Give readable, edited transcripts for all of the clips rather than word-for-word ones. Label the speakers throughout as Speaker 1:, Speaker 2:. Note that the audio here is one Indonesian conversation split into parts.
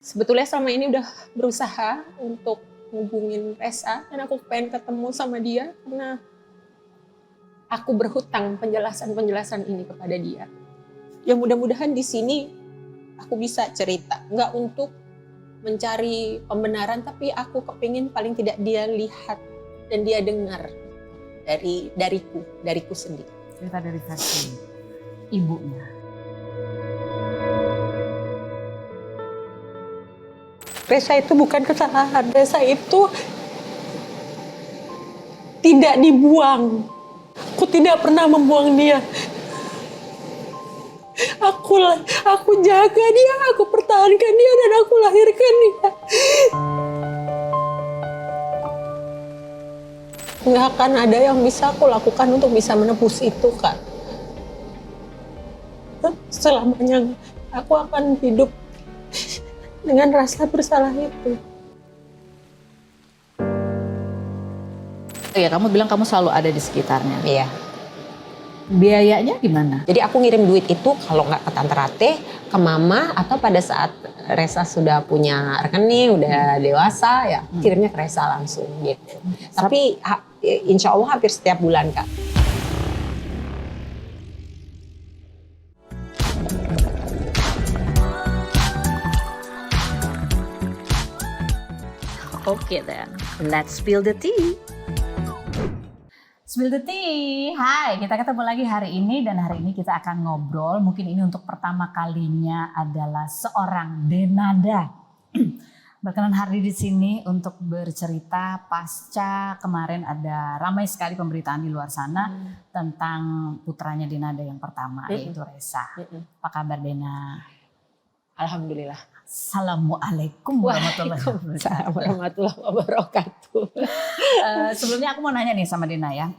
Speaker 1: Sebetulnya selama ini udah berusaha untuk ngubungin Resa dan aku pengen ketemu sama dia karena aku berhutang penjelasan-penjelasan ini kepada dia. Ya mudah-mudahan di sini aku bisa cerita, nggak untuk mencari pembenaran, tapi aku kepingin paling tidak dia lihat dan dia dengar dariku sendiri.
Speaker 2: Cerita dari versi ibunya.
Speaker 1: Resa itu bukan kesalahan, Resa itu tidak dibuang. Aku tidak pernah membuang dia. Aku jaga dia, aku pertahankan dia, dan aku lahirkan dia. Nggak akan ada yang bisa aku lakukan untuk bisa menebus itu, Kak. Selamanya aku akan hidup dengan rasa bersalah itu.
Speaker 2: Ya, kamu bilang kamu selalu ada di sekitarnya.
Speaker 1: Iya.
Speaker 2: Biayanya gimana?
Speaker 1: Jadi aku ngirim duit itu kalau nggak ke Tante Rate, ke Mama, atau pada saat Resa sudah punya rekening, udah dewasa ya, kirimnya ke Resa langsung gitu. Tapi insya Allah hampir setiap bulan, Kak.
Speaker 2: Oke then, let's spill the tea. Spill the tea. Hai, kita ketemu lagi hari ini dan hari ini kita akan ngobrol. Mungkin ini untuk pertama kalinya adalah seorang Denada. Berkenan hadir di sini untuk bercerita pasca kemarin ada ramai sekali pemberitaan di luar sana tentang putranya Denada yang pertama yaitu Resa. Apa kabar Dena?
Speaker 1: Alhamdulillah.
Speaker 2: Assalamualaikum
Speaker 1: warahmatullahi wabarakatuh.
Speaker 2: Sebelumnya aku mau nanya nih sama Dena ya.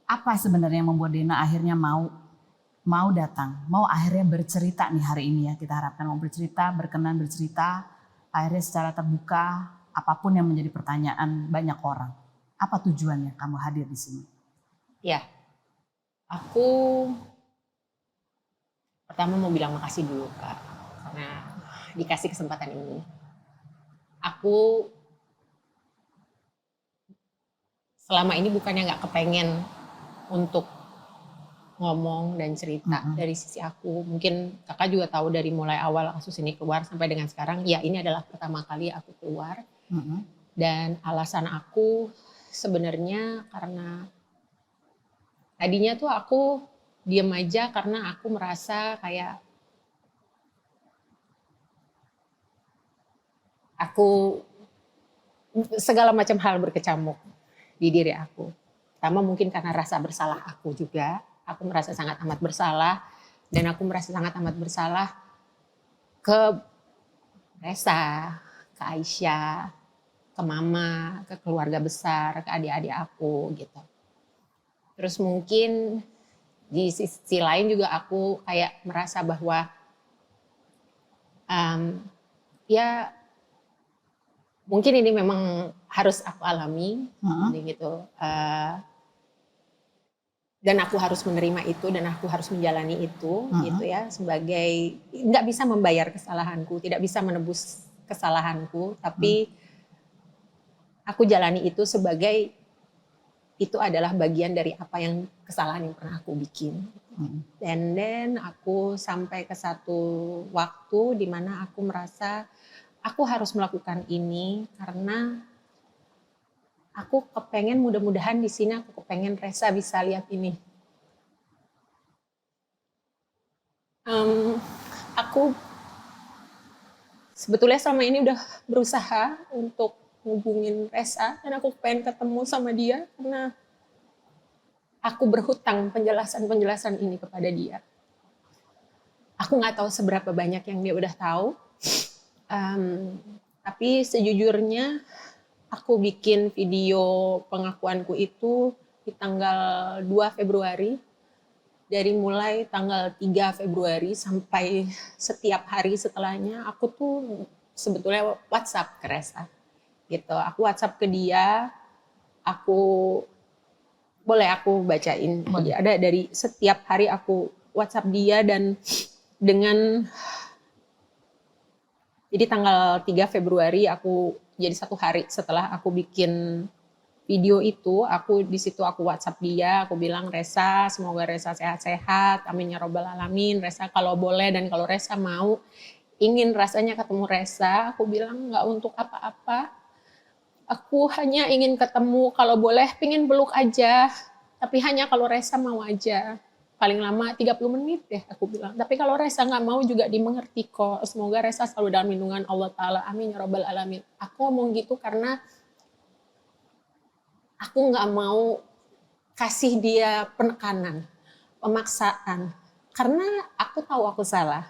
Speaker 2: Apa sebenarnya yang membuat Dena akhirnya mau datang, mau akhirnya bercerita nih hari ini ya. Kita harapkan mau bercerita, berkenan bercerita, akhirnya secara terbuka apapun yang menjadi pertanyaan banyak orang. Apa tujuannya kamu hadir di sini?
Speaker 1: Ya, aku pertama mau bilang makasih dulu, Kak, karena dikasih kesempatan ini. Aku selama ini bukannya nggak kepengen untuk ngomong dan cerita dari sisi aku. Mungkin kakak juga tahu dari mulai awal kasus ini keluar sampai dengan sekarang, ya ini adalah pertama kali aku keluar. Dan alasan aku sebenarnya karena tadinya tuh aku diem aja karena aku merasa kayak aku segala macam hal berkecamuk di diri aku. Pertama mungkin karena rasa bersalah aku juga. Aku merasa sangat amat bersalah. Dan aku merasa sangat amat bersalah ke Resa, ke Aisyah, ke Mama, ke keluarga besar, ke adik-adik aku gitu. Terus mungkin di sisi lain juga aku kayak merasa bahwa ya mungkin ini memang harus aku alami, gitu. Dan aku harus menerima itu dan aku harus menjalani itu, gitu ya. Sebagai nggak bisa membayar kesalahanku, tidak bisa menebus kesalahanku, tapi aku jalani itu sebagai itu adalah bagian dari apa yang kesalahan yang pernah aku bikin. Dan then aku sampai ke satu waktu di mana aku merasa aku harus melakukan ini karena aku kepengen mudah-mudahan di sini aku kepengen Resa bisa lihat ini. Aku sebetulnya selama ini udah berusaha untuk ngubungin Resa dan aku pengen ketemu sama dia karena aku berhutang penjelasan-penjelasan ini kepada dia. Aku nggak tahu seberapa banyak yang dia udah tahu. Tapi sejujurnya aku bikin video pengakuanku itu di tanggal 2 Februari. Dari mulai tanggal 3 Februari sampai setiap hari setelahnya aku tuh sebetulnya WhatsApp ke Resa. Gitu. Aku WhatsApp ke dia, aku bacain. Jadi ada dari setiap hari aku WhatsApp dia dan dengan Jadi tanggal 3 Februari aku jadi 1 hari setelah aku bikin video itu, aku di situ aku WhatsApp dia, aku bilang Resa, semoga Resa sehat-sehat, amin ya robbal alamin. Resa kalau boleh dan kalau Resa mau, ingin rasanya ketemu Resa, aku bilang nggak untuk apa-apa. Aku hanya ingin ketemu, kalau boleh pingin peluk aja, tapi hanya kalau Resa mau aja. Paling lama 30 menit deh aku bilang. Tapi kalau Resa nggak mau juga dimengerti kok. Semoga Resa selalu dalam lindungan Allah Ta'ala. Amin ya robbal alamin. Aku ngomong gitu karena aku nggak mau kasih dia penekanan, pemaksaan. Karena aku tahu aku salah.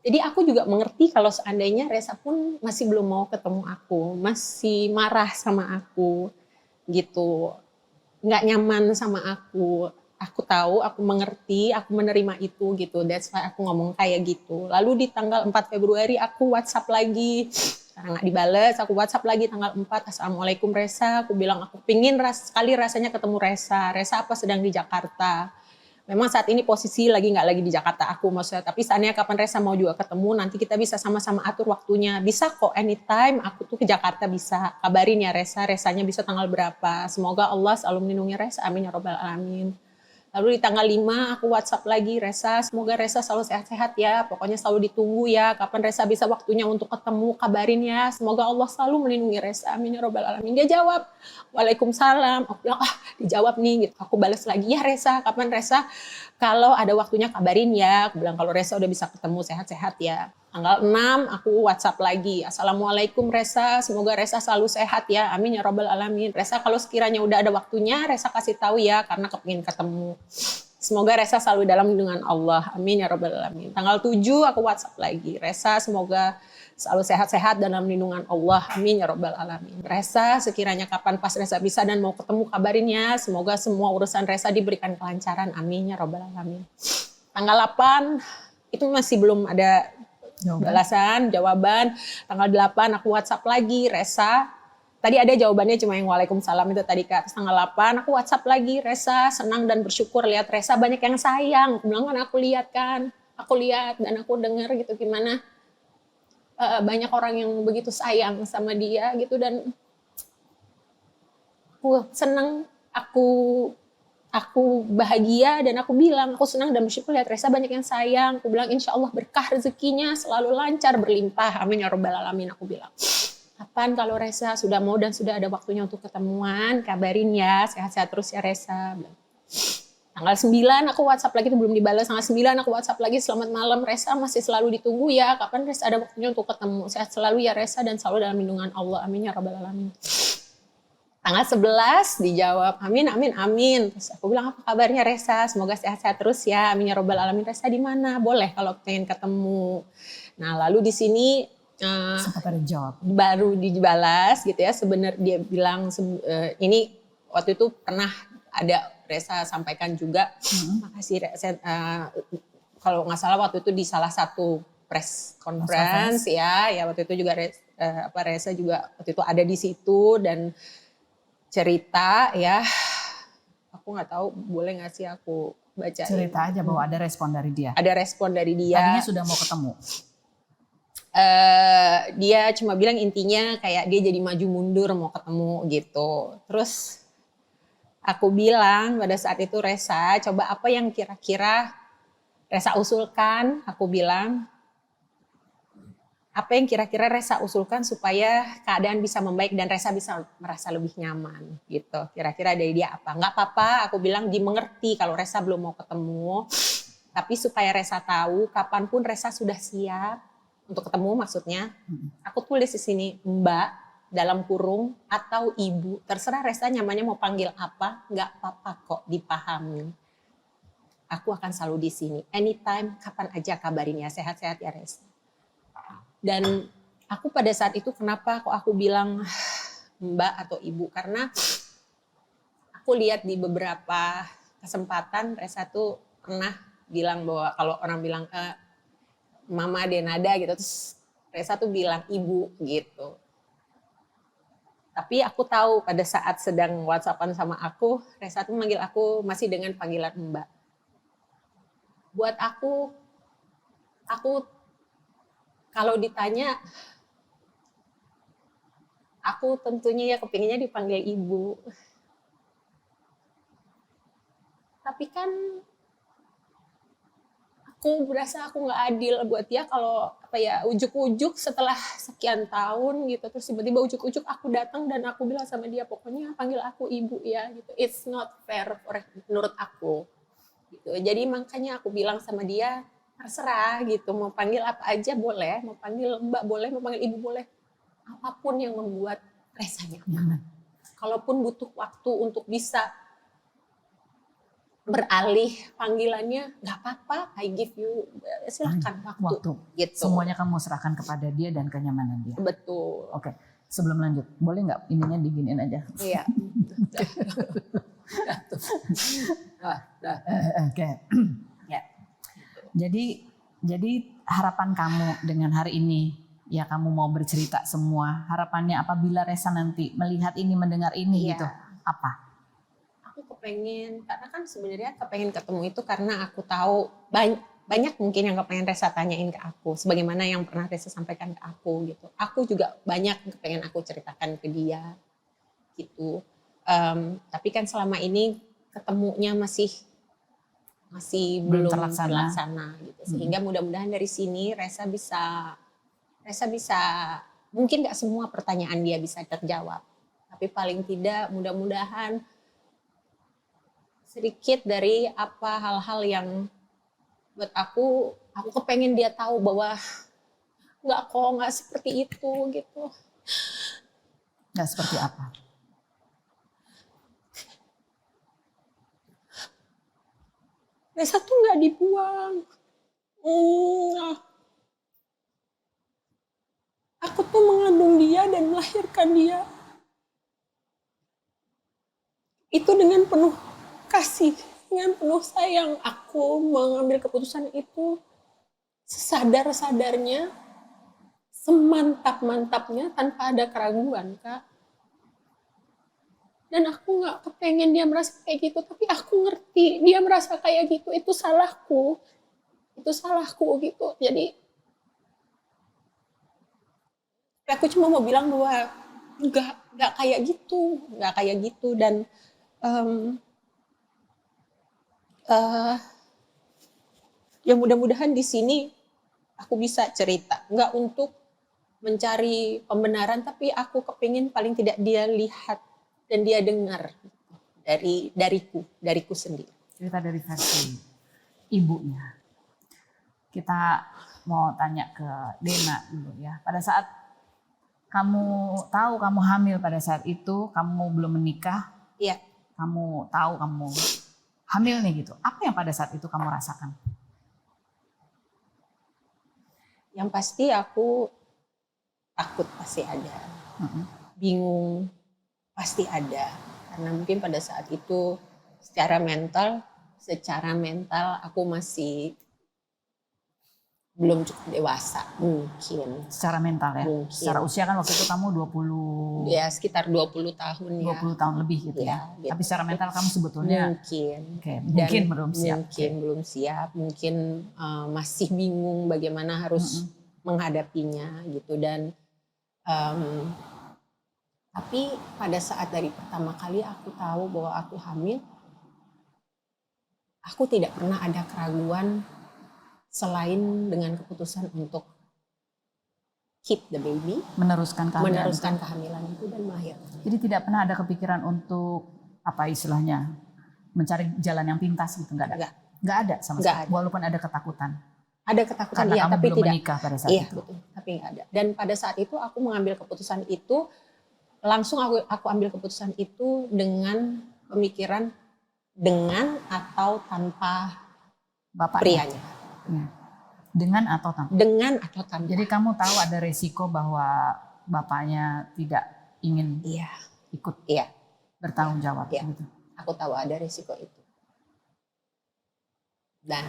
Speaker 1: Jadi aku juga mengerti kalau seandainya Resa pun masih belum mau ketemu aku, masih marah sama aku, gitu. Nggak nyaman sama aku. Aku tahu, aku mengerti, aku menerima itu gitu. That's why aku ngomong kayak gitu. Lalu di tanggal 4 Februari aku WhatsApp lagi. Karena nggak dibales, aku WhatsApp lagi tanggal 4. Assalamualaikum Resa. Aku bilang aku pingin sekali rasanya ketemu Resa. Resa apa sedang di Jakarta? Memang saat ini posisi nggak lagi di Jakarta aku maksudnya, tapi seandainya kapan Resa mau juga ketemu, nanti kita bisa sama-sama atur waktunya. Bisa kok anytime, aku tuh ke Jakarta bisa. Kabarin ya Resa, Resanya bisa tanggal berapa. Semoga Allah selalu melindungi Resa, amin ya robbal alamin. Lalu di tanggal 5 aku WhatsApp lagi, Resa, semoga Resa selalu sehat-sehat ya. Pokoknya selalu ditunggu ya. Kapan Resa bisa waktunya untuk ketemu, kabarin ya. Semoga Allah selalu melindungi Resa. Amin ya robbal alamin. Dia jawab, Waalaikumsalam. Aku bilang, dijawab nih. Gitu. Aku balas lagi, ya Resa, kapan Resa kalau ada waktunya kabarin ya. Aku bilang, kalau Resa udah bisa ketemu sehat-sehat ya. Tanggal 6 aku WhatsApp lagi. Assalamualaikum Resa, semoga Resa selalu sehat ya. Amin ya robbal alamin. Resa kalau sekiranya udah ada waktunya, Resa kasih tahu ya karena kepingin ketemu. Semoga Resa selalu dalam lindungan Allah. Amin ya robbal alamin. Tanggal 7 aku WhatsApp lagi. Resa semoga selalu sehat-sehat dalam lindungan Allah. Amin ya robbal alamin. Resa sekiranya kapan pas Resa bisa dan mau ketemu kabarin ya. Semoga semua urusan Resa diberikan kelancaran. Amin ya robbal alamin. Tanggal 8 itu masih belum ada jawaban. Tanggal 8 aku WhatsApp lagi, Resa. Tadi ada jawabannya cuma yang Waalaikumsalam itu tadi Kak. Terus tanggal 8 aku WhatsApp lagi, Resa senang dan bersyukur lihat Resa banyak yang sayang. Aku bilang kan aku lihat dan aku dengar gitu gimana banyak orang yang begitu sayang sama dia gitu dan aku senang, aku bahagia dan aku bilang aku senang dan bersyukur lihat Resa banyak yang sayang. Aku bilang insya Allah berkah rezekinya selalu lancar berlimpah. Amin ya robbal alamin aku bilang. Kapan kalau Resa sudah mau dan sudah ada waktunya untuk ketemuan, kabarin ya, sehat-sehat terus ya Resa. Tanggal 9 aku WhatsApp lagi, itu belum dibalas. Tanggal 9 aku WhatsApp lagi, selamat malam Resa, masih selalu ditunggu ya. Kapan Resa ada waktunya untuk ketemu? Sehat selalu ya Resa dan selalu dalam lindungan Allah. Amin ya robbal alamin. Tanggal 11 dijawab, amin, amin, amin. Terus aku bilang, apa kabarnya Resa? Semoga sehat-sehat terus ya. Amin ya robbal alamin. Resa di mana? Boleh kalau pengen ketemu. Nah, lalu di sini
Speaker 2: sempat ada jawab.
Speaker 1: Baru dibalas gitu ya. Sebenarnya dia bilang ini waktu itu pernah ada Resa sampaikan juga. Makasih Resa. Kalau nggak salah waktu itu di salah satu press conference ya waktu itu juga Resa juga waktu itu ada di situ dan cerita ya, aku nggak tahu boleh nggak sih aku baca
Speaker 2: cerita aja bahwa ada respon dari dia.
Speaker 1: Ada respon dari dia.
Speaker 2: Tadinya sudah mau ketemu.
Speaker 1: Dia cuma bilang intinya kayak dia jadi maju mundur mau ketemu gitu. Terus aku bilang pada saat itu Resa, coba apa yang kira-kira Resa usulkan? Aku bilang apa yang kira-kira Resa usulkan supaya keadaan bisa membaik dan Resa bisa merasa lebih nyaman gitu. Kira-kira dari dia apa? Nggak apa-apa, aku bilang dimengerti kalau Resa belum mau ketemu. Tapi supaya Resa tahu kapanpun Resa sudah siap untuk ketemu maksudnya. Aku tulis di sini Mbak dalam kurung atau Ibu. Terserah Resa nyamannya mau panggil apa, nggak apa-apa kok dipahami. Aku akan selalu di sini. Anytime, kapan aja kabarin ya. Sehat-sehat ya Resa. Dan aku pada saat itu kenapa kok aku bilang Mbak atau Ibu, karena aku lihat di beberapa kesempatan Resa tuh pernah bilang bahwa kalau orang bilang Mama Denada gitu, terus Resa tuh bilang Ibu gitu. Tapi aku tahu pada saat sedang WhatsAppan sama aku, Resa tuh manggil aku masih dengan panggilan Mbak. Buat aku Kalau ditanya, aku tentunya ya kepinginnya dipanggil ibu. Tapi kan aku berasa aku nggak adil buat dia kalau apa ya, ujuk-ujuk setelah sekian tahun gitu, terus tiba-tiba ujuk-ujuk aku datang dan aku bilang sama dia, pokoknya panggil aku ibu ya gitu. It's not fair menurut aku gitu. Jadi makanya aku bilang sama dia, terserah gitu, mau panggil apa aja boleh, mau panggil mbak boleh, mau panggil ibu boleh, apapun yang membuat Resa nyaman. Kalaupun butuh waktu untuk bisa beralih panggilannya, nggak apa-apa, I give you, silahkan waktu. Gitu.
Speaker 2: Semuanya kamu serahkan kepada dia dan kenyamanan dia.
Speaker 1: Betul.
Speaker 2: Oke, sebelum lanjut, boleh nggak ininya diginiin aja?
Speaker 1: Iya.
Speaker 2: Oke. Ya. Jadi harapan kamu dengan hari ini, ya kamu mau bercerita semua. Harapannya apabila Resa nanti melihat ini, mendengar ini gitu, apa?
Speaker 1: Aku kepengen, karena kan sebenarnya kepengen ketemu itu karena aku tahu banyak mungkin yang kepengen Resa tanyain ke aku, sebagaimana yang pernah Resa sampaikan ke aku gitu. Aku juga banyak yang kepengen aku ceritakan ke dia gitu. Tapi kan selama ini ketemunya masih belum terlaksana gitu. Sehingga mudah-mudahan dari sini Resa bisa mungkin nggak semua pertanyaan dia bisa terjawab, tapi paling tidak mudah-mudahan sedikit dari apa hal-hal yang buat aku kepengen dia tahu bahwa nggak seperti itu gitu.
Speaker 2: Nggak seperti apa?
Speaker 1: Resa tuh nggak dibuang. Aku tuh mengandung dia dan melahirkan dia. Itu dengan penuh kasih, dengan penuh sayang. Aku mengambil keputusan itu sesadar-sadarnya, semantap-mantapnya, tanpa ada keraguan, Kak. Dan aku nggak kepengen dia merasa kayak gitu, tapi aku ngerti dia merasa kayak gitu, itu salahku gitu. Jadi aku cuma mau bilang bahwa nggak kayak gitu dan ya mudah-mudahan di sini aku bisa cerita, nggak untuk mencari pembenaran, tapi aku kepingin paling tidak dia lihat dan dia dengar dariku sendiri.
Speaker 2: Cerita dari versi ibunya. Kita mau tanya ke Dena dulu ya. Pada saat kamu tahu kamu hamil pada saat itu, kamu belum menikah,
Speaker 1: Iya.
Speaker 2: Kamu tahu kamu hamil nih gitu. Apa yang pada saat itu kamu rasakan?
Speaker 1: Yang pasti aku takut pasti ada, bingung pasti ada, karena mungkin pada saat itu secara mental aku masih belum cukup dewasa mungkin.
Speaker 2: Secara mental ya?
Speaker 1: Mungkin.
Speaker 2: Secara usia kan waktu itu kamu 20...
Speaker 1: Ya sekitar 20 tahun ya.
Speaker 2: 20 tahun lebih gitu ya. Gitu. Tapi secara mental kamu sebetulnya...
Speaker 1: Mungkin
Speaker 2: belum siap.
Speaker 1: Belum siap, mungkin masih bingung bagaimana harus menghadapinya gitu. Dan tapi pada saat dari pertama kali aku tahu bahwa aku hamil, aku tidak pernah ada keraguan selain dengan keputusan untuk keep the baby, meneruskan kehamilan itu dan melahirkan.
Speaker 2: Jadi tidak pernah ada kepikiran untuk apa istilahnya mencari jalan yang pintas gitu, nggak ada sama sekali. Walaupun ada ketakutan.
Speaker 1: Ada ketakutan,
Speaker 2: karena
Speaker 1: iya,
Speaker 2: kamu
Speaker 1: tapi
Speaker 2: belum
Speaker 1: tidak
Speaker 2: menikah pada saat itu.
Speaker 1: Betul, tapi nggak ada. Dan pada saat itu aku mengambil keputusan itu, langsung aku ambil keputusan itu dengan pemikiran dengan atau tanpa prianya.
Speaker 2: Ya. Dengan atau tanpa?
Speaker 1: Dengan atau tanpa.
Speaker 2: Jadi kamu tahu ada resiko bahwa bapaknya tidak ingin ikut bertanggung jawab. Gitu.
Speaker 1: Aku tahu ada resiko itu. Dan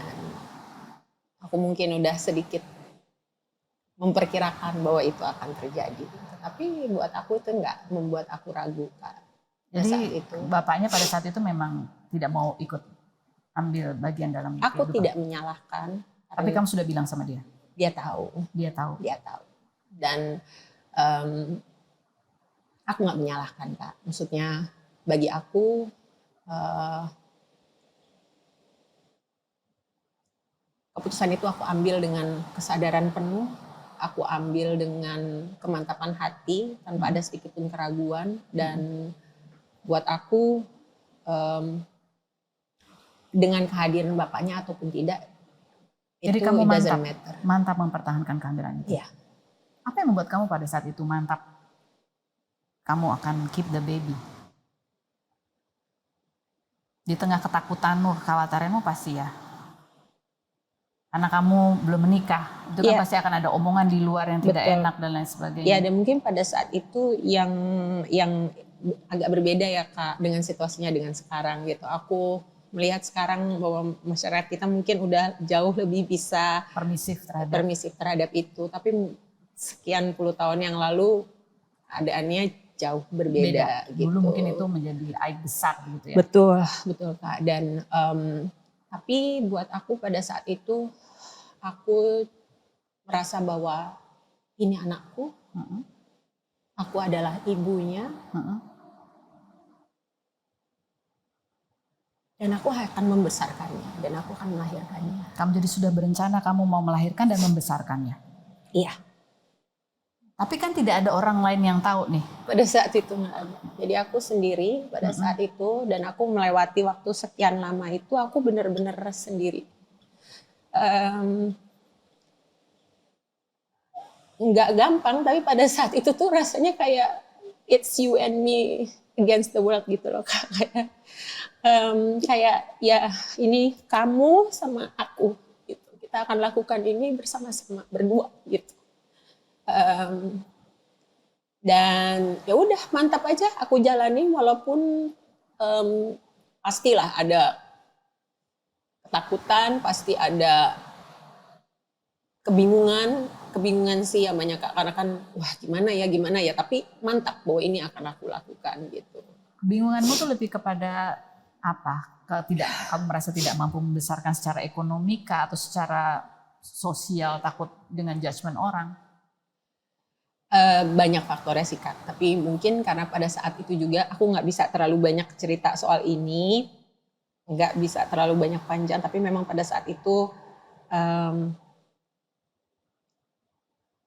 Speaker 1: aku mungkin udah sedikit memperkirakan bahwa itu akan terjadi. Tapi buat aku itu nggak membuat aku ragu, Kak.
Speaker 2: Jadi
Speaker 1: saat itu,
Speaker 2: bapaknya pada saat itu memang tidak mau ikut ambil bagian dalam
Speaker 1: aku
Speaker 2: kehidupan.
Speaker 1: Tidak menyalahkan.
Speaker 2: Tapi kamu sudah bilang sama dia?
Speaker 1: Dia tahu.
Speaker 2: Dia tahu.
Speaker 1: Dia tahu. Dan aku nggak menyalahkan Kak. Maksudnya bagi aku keputusan itu aku ambil dengan kesadaran penuh, aku ambil dengan kemantapan hati tanpa ada sedikit pun keraguan, dan buat aku dengan kehadiran bapaknya ataupun tidak,
Speaker 2: Jadi
Speaker 1: itu
Speaker 2: kamu
Speaker 1: it doesn't
Speaker 2: mantap,
Speaker 1: matter.
Speaker 2: mantap mempertahankan kehamilan itu.
Speaker 1: Iya.
Speaker 2: Apa yang membuat kamu pada saat itu mantap? Kamu akan keep the baby. Di tengah ketakutanmu, kekhawatiranmu pasti ya. Karena kamu belum menikah, itu kan
Speaker 1: Iya.
Speaker 2: pasti akan ada omongan di luar yang tidak
Speaker 1: Betul.
Speaker 2: enak dan lain sebagainya.
Speaker 1: Ya, dan mungkin pada saat itu yang agak berbeda ya Kak dengan situasinya dengan sekarang gitu. Aku melihat sekarang bahwa masyarakat kita mungkin udah jauh lebih bisa permisif terhadap itu, tapi sekian puluh tahun yang lalu keadaannya jauh berbeda gitu.
Speaker 2: Dulu mungkin itu menjadi aib besar gitu ya.
Speaker 1: Betul, betul Kak. Dan tapi buat aku pada saat itu aku merasa bahwa ini anakku, aku adalah ibunya, dan aku akan membesarkannya, dan aku akan melahirkannya.
Speaker 2: Kamu jadi sudah berencana kamu mau melahirkan dan membesarkannya.
Speaker 1: Iya.
Speaker 2: Tapi kan tidak ada orang lain yang tahu nih.
Speaker 1: Pada saat itu nggak ada. Jadi aku sendiri pada saat itu, dan aku melewati waktu sekian lama itu aku benar-benar sendiri. Nggak gampang, tapi pada saat itu tuh rasanya kayak it's you and me against the world gitu loh Kak. Kayak ya ini kamu sama aku gitu. Kita akan lakukan ini bersama-sama berdua gitu. Dan ya udah mantap aja aku jalani, walaupun pastilah ada ketakutan, pasti ada kebingungan sih ya banyak Kak, karena kan wah gimana ya, tapi mantap bahwa ini akan aku lakukan gitu.
Speaker 2: Kebingunganmu tuh lebih kepada apa? Kamu merasa tidak mampu membesarkan secara ekonomi kah, atau secara sosial, takut dengan judgement orang?
Speaker 1: Banyak faktornya sih Kak, tapi mungkin karena pada saat itu juga aku nggak bisa terlalu banyak cerita soal ini, nggak bisa terlalu banyak panjang, tapi memang pada saat itu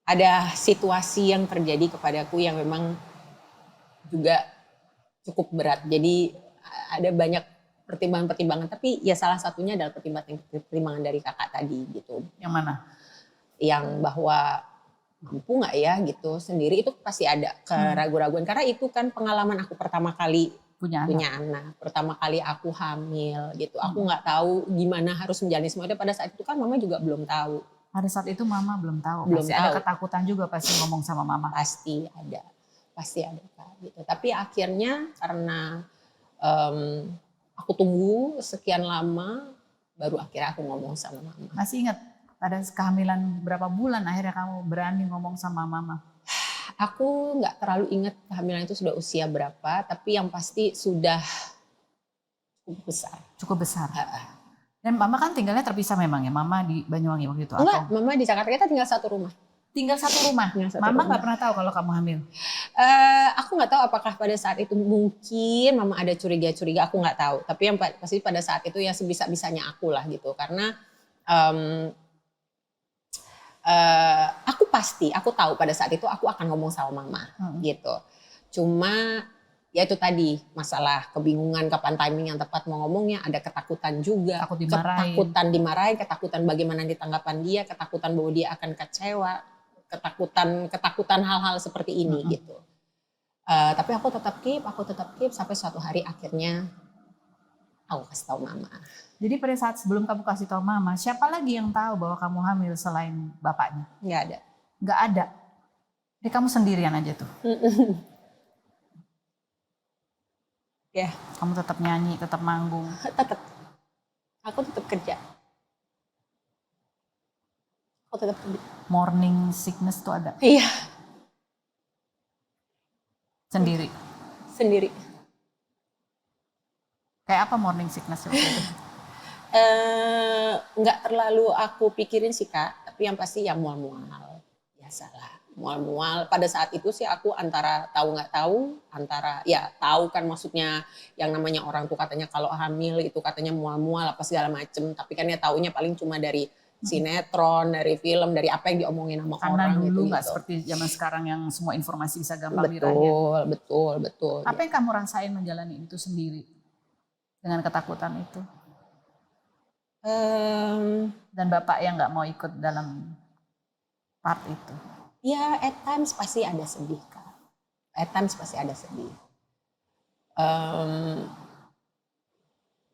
Speaker 1: ada situasi yang terjadi kepadaku yang memang juga cukup berat. Jadi ada banyak pertimbangan-pertimbangan, tapi ya salah satunya adalah pertimbangan dari kakak tadi gitu.
Speaker 2: Yang mana?
Speaker 1: Yang bahwa mampu nggak ya gitu sendiri, itu pasti ada keraguan-raguan, karena itu kan pengalaman aku pertama kali punya anak, pertama kali aku hamil gitu. Aku nggak tahu gimana harus menjalani semua itu. Pada saat itu kan mama juga belum tahu.
Speaker 2: Pada saat itu mama belum tahu.
Speaker 1: Belum tahu.
Speaker 2: Ada ketakutan juga pasti ngomong sama mama.
Speaker 1: Pasti ada Kak gitu. Tapi akhirnya karena aku tunggu sekian lama, baru akhirnya aku ngomong sama mama.
Speaker 2: Masih ingat pada kehamilan berapa bulan akhirnya kamu berani ngomong sama mama?
Speaker 1: Aku nggak terlalu ingat kehamilan itu sudah usia berapa, tapi yang pasti sudah cukup besar.
Speaker 2: Cukup besar. Dan mama kan tinggalnya terpisah memang ya, mama di Banyuwangi waktu itu?
Speaker 1: Enggak, mama di Jakarta, kita tinggal satu rumah.
Speaker 2: Tinggal satu rumah? Mama nggak pernah tahu kalau kamu hamil?
Speaker 1: Aku nggak tahu apakah pada saat itu mungkin mama ada curiga-curiga, aku nggak tahu. Tapi yang pasti pada saat itu ya sebisa-bisanya aku lah gitu, karena aku tahu pada saat itu aku akan ngomong sama mama gitu. Cuma ya itu tadi masalah kebingungan kapan timing yang tepat mau ngomongnya, ada ketakutan juga, ketakutan dimarahin, ketakutan bagaimana ditanggapan dia, ketakutan bahwa dia akan kecewa, ketakutan hal-hal seperti ini gitu. Tapi aku tetap keep sampai suatu hari akhirnya aku kasih tahu mama.
Speaker 2: Jadi pada saat sebelum kamu kasih tahu mama, siapa lagi yang tahu bahwa kamu hamil selain bapaknya?
Speaker 1: Nggak ada.
Speaker 2: Nggak ada. Jadi kamu sendirian aja tuh.
Speaker 1: Ya.
Speaker 2: Kamu tetap nyanyi, tetap manggung.
Speaker 1: Tetap. Aku tetap kerja. Aku tetap kerja.
Speaker 2: Morning sickness tuh ada?
Speaker 1: Iya.
Speaker 2: Sendiri?
Speaker 1: Sendiri.
Speaker 2: Kayak apa morning sickness waktu itu?
Speaker 1: Nggak terlalu aku pikirin sih Kak, tapi yang pasti ya mual-mual, biasalah. Mual-mual, pada saat itu sih aku antara tahu nggak tahu, antara ya tahu kan maksudnya yang namanya orang tuh katanya kalau hamil itu katanya mual-mual apa segala macem, tapi kan ya taunya paling cuma dari sinetron, dari film, dari apa yang diomongin sama
Speaker 2: Karena
Speaker 1: orang
Speaker 2: dulu nggak
Speaker 1: gitu.
Speaker 2: seperti zaman sekarang yang semua informasi bisa gampang diraih.
Speaker 1: Betul, betul, betul.
Speaker 2: Apa yang kamu rasain menjalani itu sendiri dengan ketakutan itu? Dan bapak yang nggak mau ikut dalam part itu?
Speaker 1: Ya, at times pasti ada sedih, Kak. At times pasti ada sedih.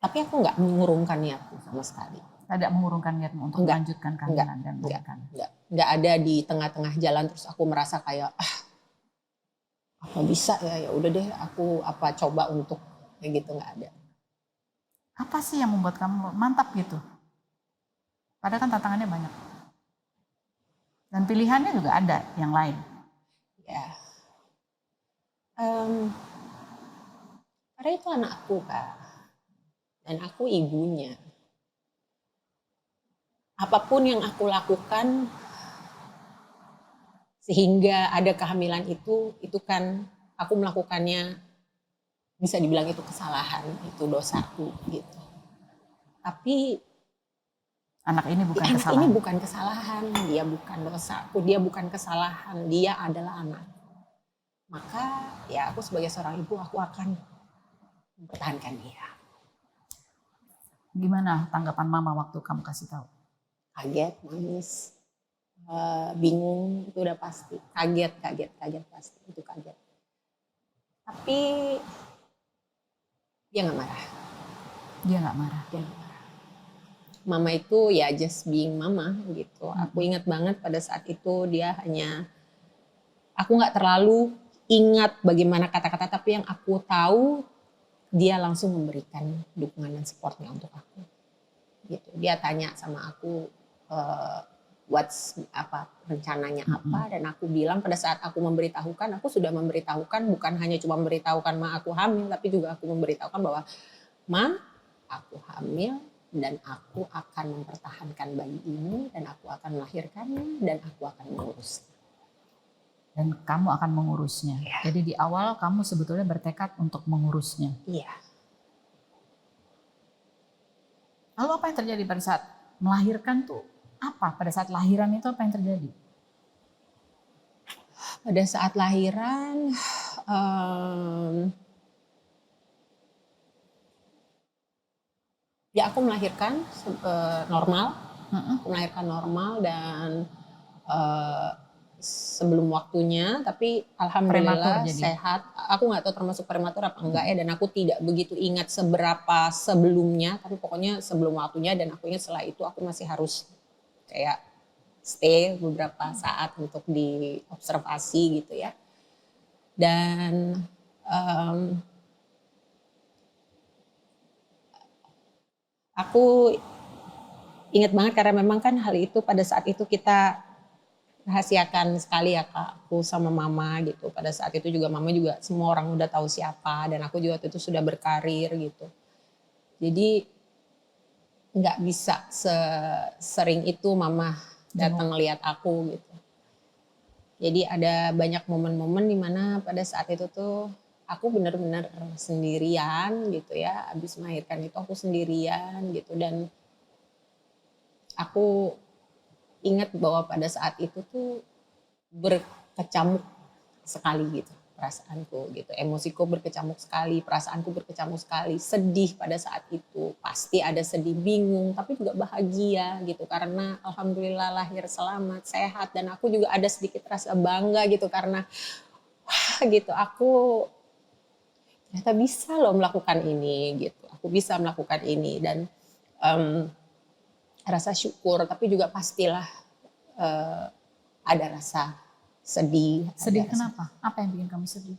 Speaker 1: Tapi aku nggak mengurungkan niatku sama sekali.
Speaker 2: Tidak mengurungkan niatmu untuk melanjutkan kehamilan dan melahirkan?
Speaker 1: Enggak ada di tengah-tengah jalan terus aku merasa kayak apa bisa ya udah deh aku apa coba untuk kayak gitu, nggak ada.
Speaker 2: Apa sih yang membuat kamu mantap gitu? Padahal kan tantangannya banyak. Dan pilihannya juga ada yang lain.
Speaker 1: Ya. Karena itu anakku, Kak. Dan aku ibunya. Apapun yang aku lakukan sehingga ada kehamilan itu kan aku melakukannya bisa dibilang itu kesalahan, itu dosaku gitu. Tapi
Speaker 2: anak ini bukan
Speaker 1: anak
Speaker 2: kesalahan.
Speaker 1: Ini bukan kesalahan, dia bukan dosaku, dia bukan kesalahan, dia adalah anak. Maka ya aku sebagai seorang ibu aku akan mempertahankan dia.
Speaker 2: Gimana tanggapan mama waktu kamu kasih tahu?
Speaker 1: Kaget, nangis, bingung, itu udah pasti. Kaget pasti, itu kaget. Tapi dia nggak marah.
Speaker 2: Dia nggak marah.
Speaker 1: Mama itu ya just being mama gitu. Aku ingat banget pada saat itu dia hanya, aku nggak terlalu ingat bagaimana kata-kata, tapi yang aku tahu dia langsung memberikan dukungan dan supportnya untuk aku. Gitu. Dia tanya sama aku rencananya apa, dan aku bilang pada saat aku memberitahukan, aku sudah memberitahukan, bukan hanya cuma memberitahukan ma aku hamil, tapi juga aku memberitahukan bahwa ma aku hamil dan aku akan mempertahankan bayi ini dan aku akan melahirkannya dan aku akan mengurusnya.
Speaker 2: Dan kamu akan mengurusnya.
Speaker 1: Ya.
Speaker 2: Jadi di awal kamu sebetulnya bertekad untuk mengurusnya.
Speaker 1: Iya.
Speaker 2: Lalu apa yang terjadi pada saat melahirkan tuh? Apa pada saat lahiran itu apa yang terjadi?
Speaker 1: Pada saat lahiran ya aku melahirkan normal, aku melahirkan normal dan sebelum waktunya, tapi alhamdulillah sehat. Aku nggak tahu termasuk prematur apa enggak ya, dan aku tidak begitu ingat seberapa sebelumnya, tapi pokoknya sebelum waktunya, dan aku ingat setelah itu aku masih harus kayak stay beberapa saat untuk diobservasi gitu ya. Dan aku ingat banget karena memang kan hal itu pada saat itu kita rahasiakan sekali ya Kak, aku sama mama gitu. Pada saat itu juga mama juga semua orang udah tahu siapa, dan aku juga waktu itu sudah berkarir gitu. Jadi nggak bisa sering itu mama datang ngeliat aku gitu. Jadi ada banyak momen-momen dimana pada saat itu tuh aku benar-benar sendirian gitu ya. Abis melahirkan itu aku sendirian gitu, dan aku ingat bahwa pada saat itu tuh berkecamuk sekali gitu perasaanku gitu, emosiku berkecamuk sekali, perasaanku berkecamuk sekali, sedih pada saat itu, pasti ada sedih, bingung, tapi juga bahagia gitu karena alhamdulillah lahir selamat, sehat, dan aku juga ada sedikit rasa bangga gitu karena wah gitu aku ternyata bisa loh melakukan ini gitu, aku bisa melakukan ini, dan rasa syukur, tapi juga pastilah ada rasa sedih.
Speaker 2: Sedih kenapa? Apa yang bikin kamu sedih?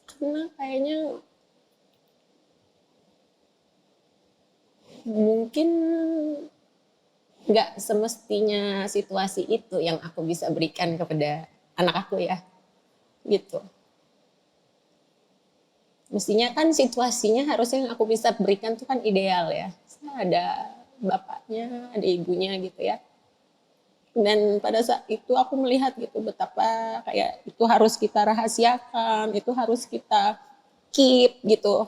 Speaker 1: Karena kayaknya mungkin nggak semestinya situasi itu yang aku bisa berikan kepada anak aku ya, gitu. Mestinya kan situasinya harusnya yang aku bisa berikan tuh kan ideal ya. Ada bapaknya, ada ibunya gitu ya. Dan pada saat itu aku melihat gitu betapa kayak itu harus kita rahasiakan, itu harus kita keep gitu.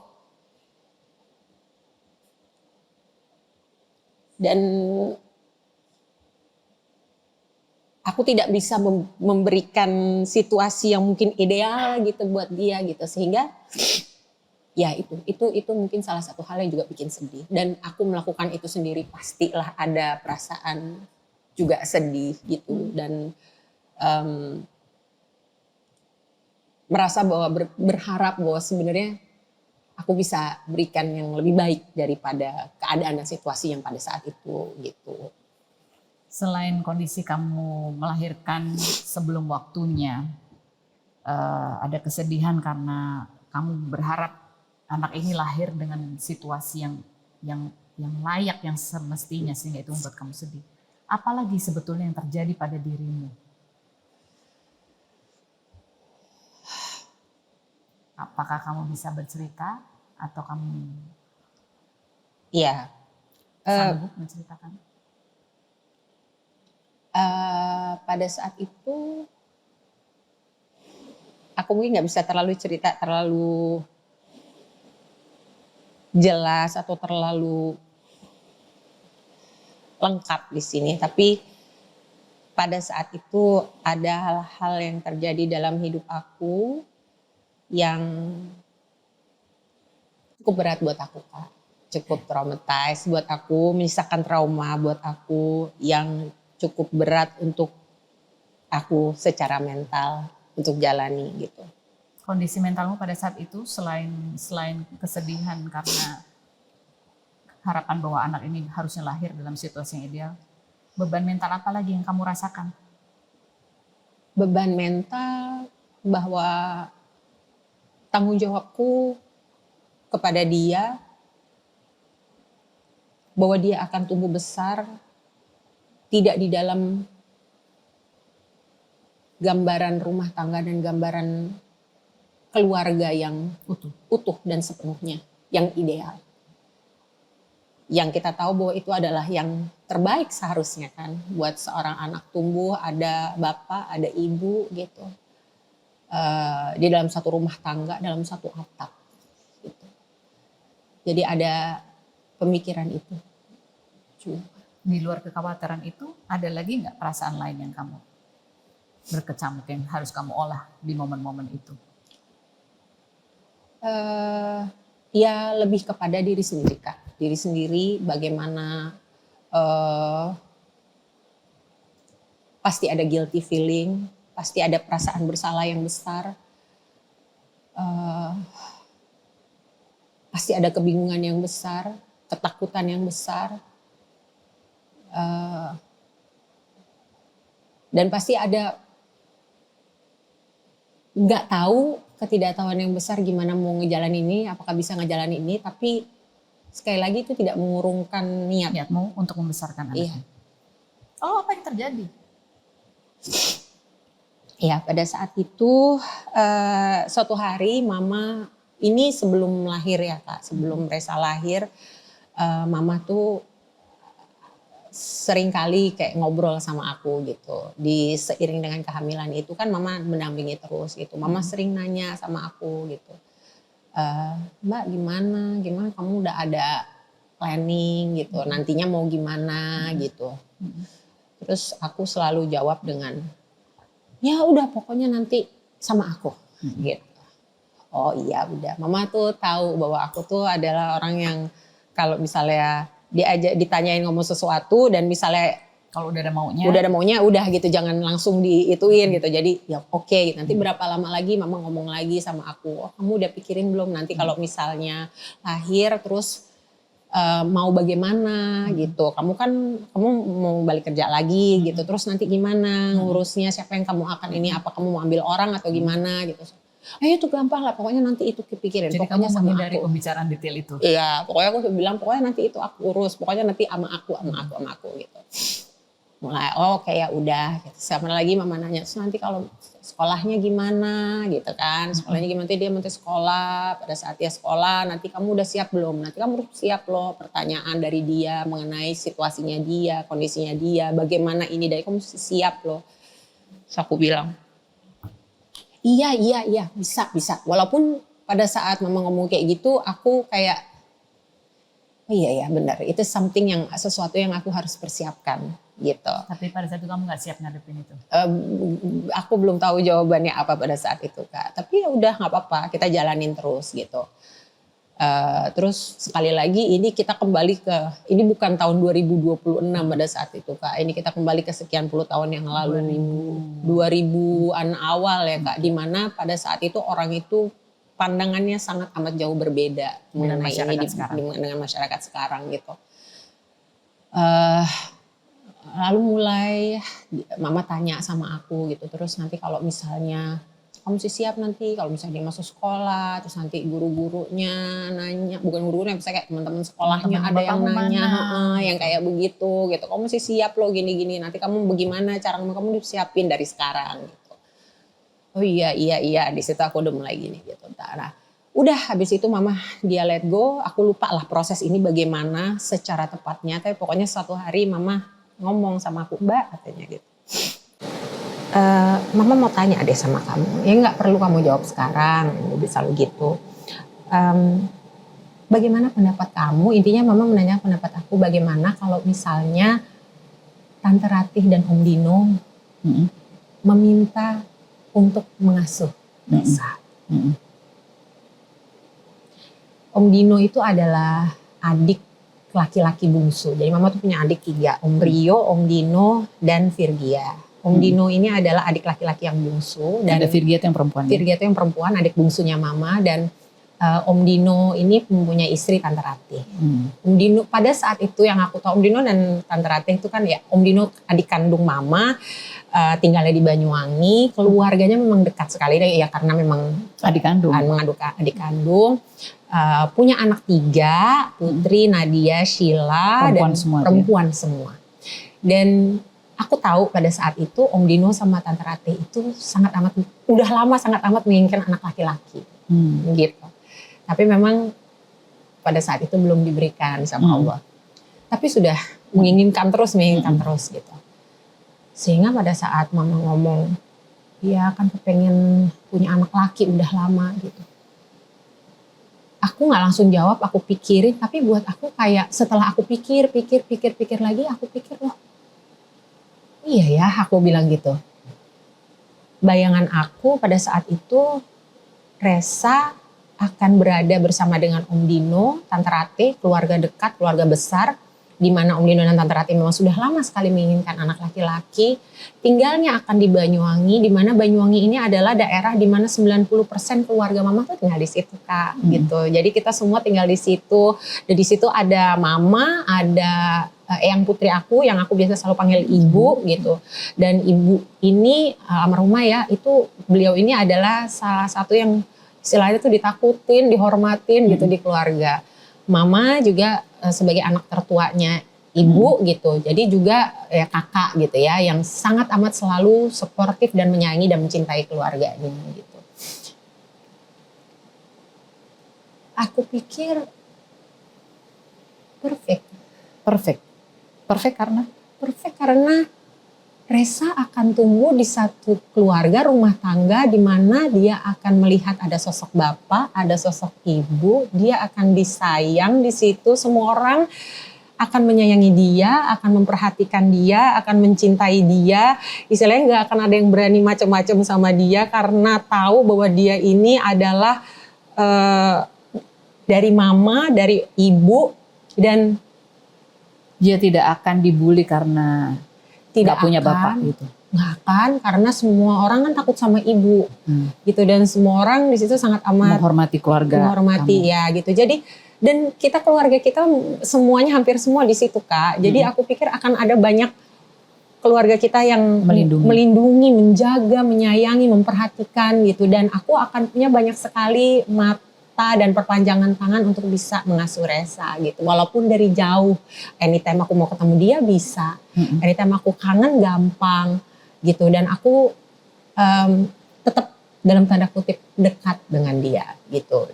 Speaker 1: Dan aku tidak bisa memberikan situasi yang mungkin ideal gitu buat dia gitu, sehingga ya itu mungkin salah satu hal yang juga bikin sedih. Dan aku melakukan itu sendiri, pastilah ada perasaan juga sedih gitu, dan merasa bahwa berharap bahwa sebenarnya aku bisa berikan yang lebih baik daripada keadaan dan situasi yang pada saat itu gitu.
Speaker 2: Selain kondisi kamu melahirkan sebelum waktunya, ada kesedihan karena kamu berharap anak ini lahir dengan situasi yang layak, yang semestinya, sehingga itu membuat kamu sedih. Apalagi sebetulnya yang terjadi pada dirimu? Apakah kamu bisa bercerita atau kamu
Speaker 1: Iya.
Speaker 2: sanggup menceritakan?
Speaker 1: Pada saat itu aku mungkin nggak bisa terlalu cerita terlalu jelas atau terlalu lengkap di sini, tapi pada saat itu ada hal-hal yang terjadi dalam hidup aku yang cukup berat buat aku, Kak. Cukup traumatized buat aku, menyisakan trauma buat aku yang cukup berat untuk aku secara mental untuk jalani gitu.
Speaker 2: Kondisi mentalmu pada saat itu selain kesedihan karena harapan bahwa anak ini harusnya lahir dalam situasi yang ideal, beban mental apa lagi yang kamu rasakan?
Speaker 1: Beban mental bahwa tanggung jawabku kepada dia, bahwa dia akan tumbuh besar tidak di dalam gambaran rumah tangga dan gambaran keluarga yang utuh dan sepenuhnya, yang ideal. Yang kita tahu bahwa itu adalah yang terbaik seharusnya kan, buat seorang anak tumbuh, ada bapak, ada ibu gitu. Di dalam satu rumah tangga, dalam satu atap. Gitu. Jadi ada pemikiran itu. Cuma.
Speaker 2: Di luar kekhawatiran itu, ada lagi nggak perasaan lain yang kamu berkecamuk yang harus kamu olah di momen-momen itu?
Speaker 1: Ya lebih kepada diri sendiri, Kak. Diri sendiri bagaimana pasti ada guilty feeling, pasti ada perasaan bersalah yang besar, pasti ada kebingungan yang besar, ketakutan yang besar, dan pasti ada nggak tahu, ketidaktahuan yang besar gimana mau ngejalanin ini, apakah bisa ngejalanin ini, tapi sekali lagi itu tidak mengurungkan
Speaker 2: niatmu untuk membesarkan anak.
Speaker 1: Iya.
Speaker 2: Oh, apa yang terjadi?
Speaker 1: Ya, pada saat itu suatu hari mama, ini sebelum lahir ya Kak, sebelum Resa lahir, mama tuh sering kali kayak ngobrol sama aku gitu. Di seiring dengan kehamilan itu kan mama mendampingi terus gitu. Mama sering nanya sama aku gitu. Mbak gimana kamu udah ada planning gitu. Nantinya mau gimana gitu. Terus aku selalu jawab dengan ya udah pokoknya nanti sama aku gitu. Oh iya udah. Mama tuh tahu bahwa aku tuh adalah orang yang kalau misalnya ditanyain ngomong sesuatu dan misalnya
Speaker 2: kalau udah ada maunya
Speaker 1: udah gitu, jangan langsung diituin gitu. Jadi ya oke, nanti berapa lama lagi mama ngomong lagi sama aku, oh kamu udah pikirin belum nanti kalau misalnya lahir terus mau bagaimana gitu, kamu mau balik kerja lagi gitu, terus nanti gimana ngurusnya, siapa yang kamu akan ini, apa kamu mau ambil orang atau gimana gitu. Ayo itu gampang lah, pokoknya nanti itu kepikirin.
Speaker 2: Jadi
Speaker 1: pokoknya
Speaker 2: kamu
Speaker 1: sama
Speaker 2: menghindari
Speaker 1: aku
Speaker 2: pembicaraan detail itu?
Speaker 1: Iya, pokoknya aku bilang pokoknya nanti itu aku urus, pokoknya nanti sama aku gitu. mulai kayak udah gitu. Sama lagi mama nanya, terus nanti kalau sekolahnya gimana gitu kan, sekolahnya gimana, nanti dia mau sekolah, pada saat dia sekolah nanti kamu udah siap belum, nanti kamu siap loh, pertanyaan dari dia mengenai situasinya dia, kondisinya dia, bagaimana ini, dari kamu siap loh. Terus aku bilang iya bisa, walaupun pada saat mama ngomong kayak gitu aku kayak oh iya ya benar, itu sesuatu yang aku harus persiapkan gitu.
Speaker 2: Tapi pada saat itu kamu nggak siap ngadepin itu?
Speaker 1: Aku belum tahu jawabannya apa pada saat itu Kak. Tapi ya udah nggak apa-apa, kita jalanin terus gitu. Terus sekali lagi ini kita kembali ini bukan tahun 2026 pada saat itu Kak. Ini kita kembali ke sekian puluh tahun yang lalu, 2000-an awal ya Kak. Dimana pada saat itu orang itu pandangannya sangat amat jauh berbeda
Speaker 2: dengan
Speaker 1: mengenai dengan masyarakat sekarang gitu. Lalu mulai mama tanya sama aku gitu, terus nanti kalau misalnya kamu siap nanti kalau misalnya dia masuk sekolah, terus nanti guru-gurunya nanya, bukan guru-gurunya, misalnya kayak teman-teman sekolahnya ada yang nanya, yang kayak begitu gitu, kamu siap loh gini-gini, nanti kamu bagaimana cara kamu disiapin dari sekarang gitu. Oh iya, di situ aku udah mulai gini gitu. Nah, udah habis itu mama dia let go, aku lupa lah proses ini bagaimana secara tepatnya, tapi pokoknya suatu hari mama ngomong sama aku, Mbak katanya gitu. Mama mau tanya deh sama kamu, ya nggak perlu kamu jawab sekarang, bisa lo gitu. Bagaimana pendapat kamu? Intinya mama menanya pendapat aku bagaimana kalau misalnya Tante Ratih dan Om Dino meminta untuk mengasuh Resa. Om Dino itu adalah adik laki-laki bungsu. Jadi mama tuh punya adik 3, Om Rio, Om Dino, dan Virgia. Om Dino ini adalah adik laki-laki yang bungsu. Dan
Speaker 2: ada Virgia itu yang perempuan.
Speaker 1: Virgia itu yang perempuan, adik bungsunya mama. Dan Om Dino ini mempunyai istri Tante Ratih. Om Dino pada saat itu yang aku tahu, Om Dino dan Tante Ratih itu kan ya, Om Dino adik kandung mama, tinggalnya di Banyuwangi, keluarganya memang dekat sekali ya karena memang
Speaker 2: adik kandung.
Speaker 1: Adik kandung. Punya anak 3, Putri, Nadia, Sheila, perempuan semua. Dan aku tahu pada saat itu Om Dino sama Tante Ratih itu udah lama sangat amat menginginkan anak laki-laki, gitu. Tapi memang pada saat itu belum diberikan sama Allah. Tapi sudah menginginkan terus gitu. Sehingga pada saat mama ngomong, dia kan kepengen punya anak laki udah lama gitu. Aku nggak langsung jawab, aku pikirin. Tapi buat aku kayak setelah aku pikir lagi, aku pikir loh, iya ya, aku bilang gitu. Bayangan aku pada saat itu Resa akan berada bersama dengan Om Dino, Tante Ratih, keluarga dekat, keluarga besar, di mana Om Dino dan Tante Ratih memang sudah lama sekali menginginkan anak laki-laki. Tinggalnya akan di Banyuwangi, di mana Banyuwangi ini adalah daerah di mana 90% keluarga mama tuh tinggal di situ Kak, gitu. Jadi kita semua tinggal di situ. Dan di situ ada mama, ada Eyang putri aku yang aku biasa selalu panggil ibu gitu. Dan ibu ini almarhumah ya, itu beliau ini adalah salah satu yang istilahnya tuh ditakutin, dihormatin gitu di keluarga. Mama juga sebagai anak tertuanya ibu gitu. Jadi juga ya kakak gitu ya yang sangat amat selalu suportif dan menyayangi dan mencintai keluarganya gitu. Aku pikir perfect karena Resa akan tumbuh di satu keluarga rumah tangga di mana dia akan melihat ada sosok bapak, ada sosok ibu, dia akan disayang di situ, semua orang akan menyayangi dia, akan memperhatikan dia, akan mencintai dia. Istilahnya nggak akan ada yang berani macam-macam sama dia karena tahu bahwa dia ini adalah dari mama, dari ibu, dan
Speaker 2: dia tidak akan dibully karena tidak punya bapak gitu.
Speaker 1: Nggak akan, karena semua orang kan takut sama ibu gitu, dan semua orang di situ sangat amat
Speaker 2: menghormati keluarga,
Speaker 1: menghormati ya gitu. Jadi dan keluarga kita semuanya hampir semua di situ Kak. Jadi aku pikir akan ada banyak keluarga kita yang melindungi, menjaga, menyayangi, memperhatikan gitu. Dan aku akan punya banyak sekali mata mata dan perpanjangan tangan untuk bisa mengasuh Resa gitu. Walaupun dari jauh, anytime aku mau ketemu dia bisa, anytime aku kangen gampang gitu. Dan aku tetap dalam tanda kutip dekat dengan dia gitu.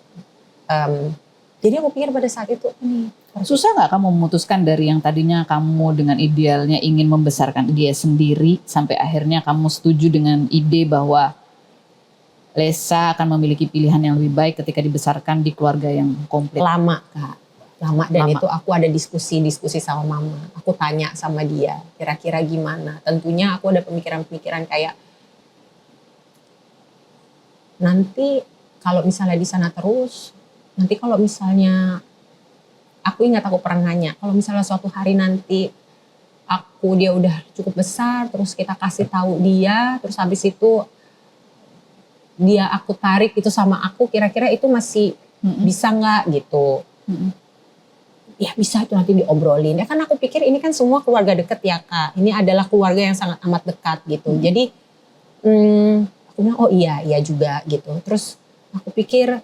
Speaker 1: Jadi aku pikir pada saat itu ini
Speaker 2: Susah nggak kamu memutuskan dari yang tadinya kamu dengan idealnya ingin membesarkan dia sendiri sampai akhirnya kamu setuju dengan ide bahwa Lesa akan memiliki pilihan yang lebih baik ketika dibesarkan di keluarga yang komplit?
Speaker 1: lama Kak, lama dan
Speaker 2: Lama.
Speaker 1: itu aku ada diskusi sama mama. Aku tanya sama dia kira-kira gimana. Tentunya aku ada pemikiran-pemikiran kayak nanti kalau misalnya di sana terus, nanti kalau misalnya aku ingat aku pernah nanya, kalau misalnya suatu hari nanti dia udah cukup besar, terus kita kasih tahu dia, terus habis itu dia aku tarik itu sama aku, kira-kira itu masih bisa nggak gitu? Ya bisa itu nanti diobrolin. Ya kan aku pikir ini kan semua keluarga deket ya Kak. Ini adalah keluarga yang sangat amat dekat gitu. Jadi aku bilang oh iya juga gitu. Terus aku pikir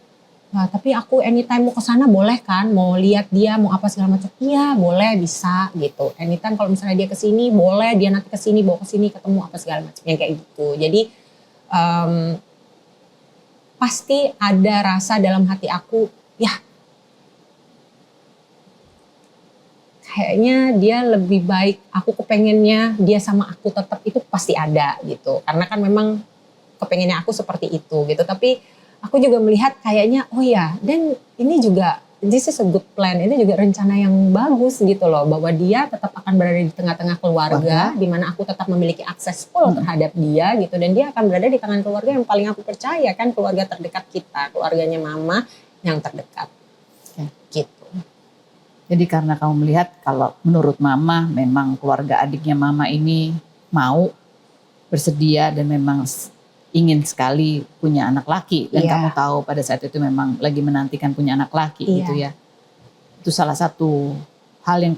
Speaker 1: nah, tapi aku anytime mau ke sana boleh kan, mau lihat dia, mau apa segala macam. Iya, boleh, bisa gitu. Anytime kalau misalnya dia ke sini boleh, dia nanti ke sini, bawa ke sini ketemu apa segala macam yang kayak gitu. Jadi pasti ada rasa dalam hati aku, ya kayaknya dia lebih baik, aku kepengennya dia sama aku tetap itu pasti ada gitu. Karena kan memang kepengennya aku seperti itu gitu. Tapi aku juga melihat kayaknya oh ya, dan ini juga this is a good plan, ini juga rencana yang bagus gitu loh, bahwa dia tetap akan berada di tengah-tengah keluarga, di mana aku tetap memiliki akses full terhadap dia gitu, dan dia akan berada di tangan keluarga yang paling aku percaya kan, keluarga terdekat kita, keluarganya mama yang terdekat. Gitu.
Speaker 2: Jadi karena kamu melihat kalau menurut mama memang keluarga adiknya mama ini mau bersedia dan memang ingin sekali punya anak laki dan kamu tahu pada saat itu memang lagi menantikan punya anak laki gitu ya. Itu salah satu hal yang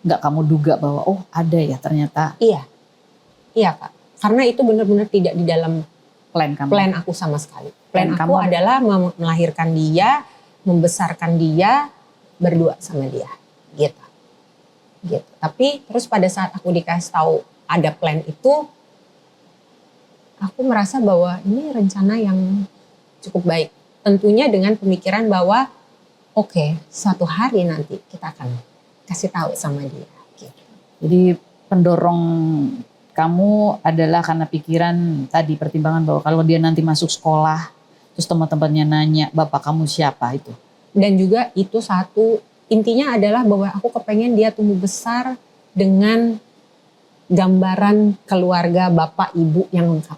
Speaker 2: nggak kamu duga bahwa oh ada ya ternyata.
Speaker 1: Iya Kak, karena itu benar-benar tidak di dalam plan aku sama sekali. Plan aku adalah melahirkan dia, membesarkan dia, berdua sama dia gitu. Tapi terus pada saat aku dikasih tahu ada plan itu, aku merasa bahwa ini rencana yang cukup baik. Tentunya dengan pemikiran bahwa oke, suatu hari nanti kita akan kasih tahu sama dia. Gitu.
Speaker 2: Jadi pendorong kamu adalah karena pikiran tadi, pertimbangan bahwa kalau dia nanti masuk sekolah, terus teman-temannya nanya bapak kamu siapa itu.
Speaker 1: Dan juga itu satu, intinya adalah bahwa aku kepengen dia tumbuh besar dengan gambaran keluarga bapak ibu yang lengkap.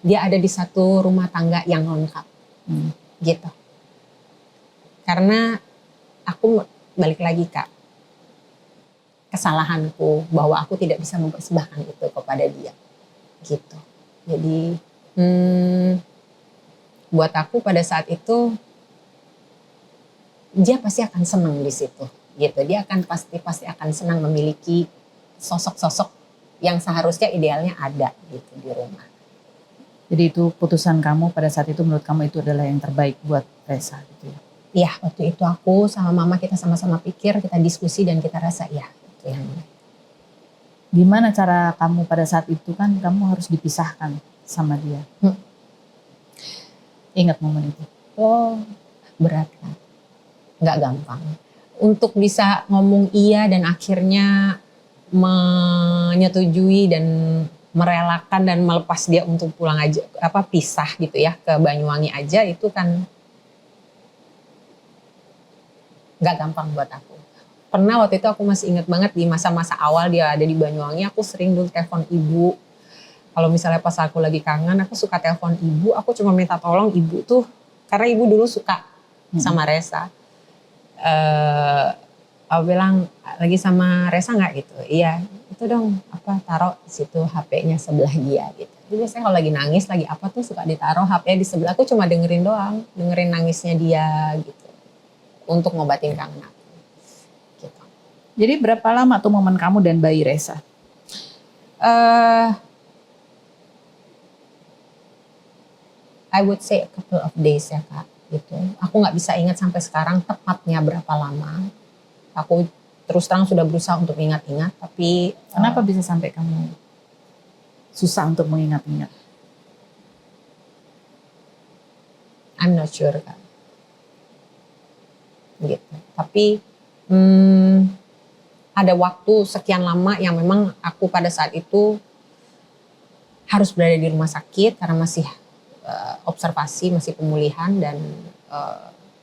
Speaker 1: Dia ada di satu rumah tangga yang lengkap, gitu. Karena aku balik lagi Kak, kesalahanku bahwa aku tidak bisa mempersembahkan itu kepada dia, gitu. Jadi buat aku pada saat itu dia pasti akan senang di situ, gitu. Dia akan pasti akan senang memiliki sosok-sosok yang seharusnya idealnya ada gitu di rumah.
Speaker 2: Jadi itu putusan kamu pada saat itu, menurut kamu itu adalah yang terbaik buat Resa gitu ya?
Speaker 1: Iya, waktu itu aku sama mama kita sama-sama pikir, kita diskusi dan kita rasa ya itu yang.
Speaker 2: Gimana cara kamu pada saat itu, kan kamu harus dipisahkan sama dia? Ingat momen itu?
Speaker 1: Oh berat kan, nggak gampang. Untuk bisa ngomong iya dan akhirnya menyetujui dan merelakan dan melepas dia untuk pulang aja, pisah gitu ya ke Banyuwangi aja, itu kan nggak gampang buat aku. Pernah waktu itu aku masih ingat banget di masa-masa awal dia ada di Banyuwangi, aku sering dulu telepon ibu. Kalau misalnya pas aku lagi kangen, aku suka telepon ibu, aku cuma minta tolong ibu tuh, karena ibu dulu suka sama Resa. Aku bilang lagi sama Resa nggak gitu? Iya, itu dong taruh di situ HP-nya sebelah dia gitu. Jadi biasanya kalau lagi nangis lagi apa tuh suka ditaruh HP-nya di sebelah, aku cuma dengerin doang, dengerin nangisnya dia gitu, untuk ngobatin kangen aku. Gitu.
Speaker 2: Jadi berapa lama tuh momen kamu dan bayi Resa?
Speaker 1: I would say a couple of days ya Kak. gitu. Aku nggak bisa ingat sampai sekarang tepatnya berapa lama. Aku terus terang sudah berusaha untuk ingat-ingat, tapi
Speaker 2: Kenapa bisa sampai kamu susah untuk mengingat-ingat?
Speaker 1: I'm not sure kan. Gitu. Tapi ada waktu sekian lama yang memang aku pada saat itu harus berada di rumah sakit karena masih observasi, masih pemulihan, dan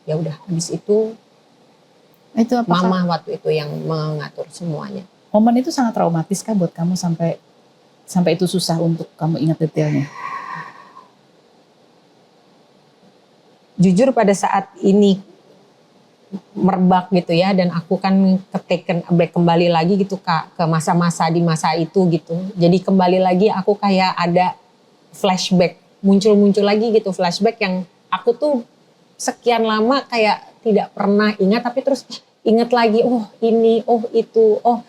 Speaker 1: ya udah habis itu
Speaker 2: Itu apakah
Speaker 1: mama waktu itu yang mengatur semuanya.
Speaker 2: momen itu sangat traumatis kah buat kamu sampai itu susah untuk kamu ingat detailnya?
Speaker 1: Jujur pada saat ini merebak gitu ya, dan aku kan taken aback kembali lagi gitu Kak, ke masa-masa di masa itu gitu. Jadi kembali lagi aku kayak ada flashback, muncul lagi gitu flashback yang aku tuh sekian lama kayak tidak pernah ingat, tapi terus ingat lagi, oh ini, oh itu, oh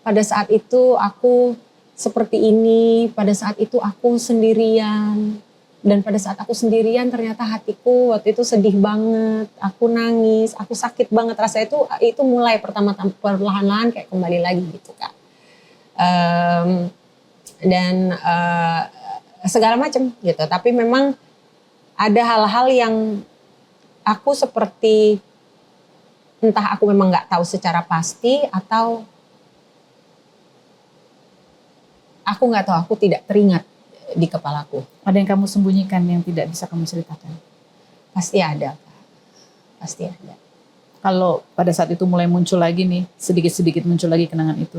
Speaker 1: pada saat itu aku seperti ini, pada saat itu aku sendirian. Dan pada saat aku sendirian ternyata hatiku waktu itu sedih banget, aku nangis, aku sakit banget. Rasa itu mulai perlahan-lahan kayak kembali lagi gitu Kak. Dan segala macam gitu. Tapi memang ada hal-hal yang aku seperti entah aku memang nggak tahu secara pasti atau aku nggak tahu, aku tidak teringat di kepalaku.
Speaker 2: Ada yang kamu sembunyikan yang tidak bisa kamu ceritakan?
Speaker 1: Pasti ada, pasti ada.
Speaker 2: Kalau pada saat itu mulai muncul lagi nih, sedikit-sedikit muncul lagi kenangan itu.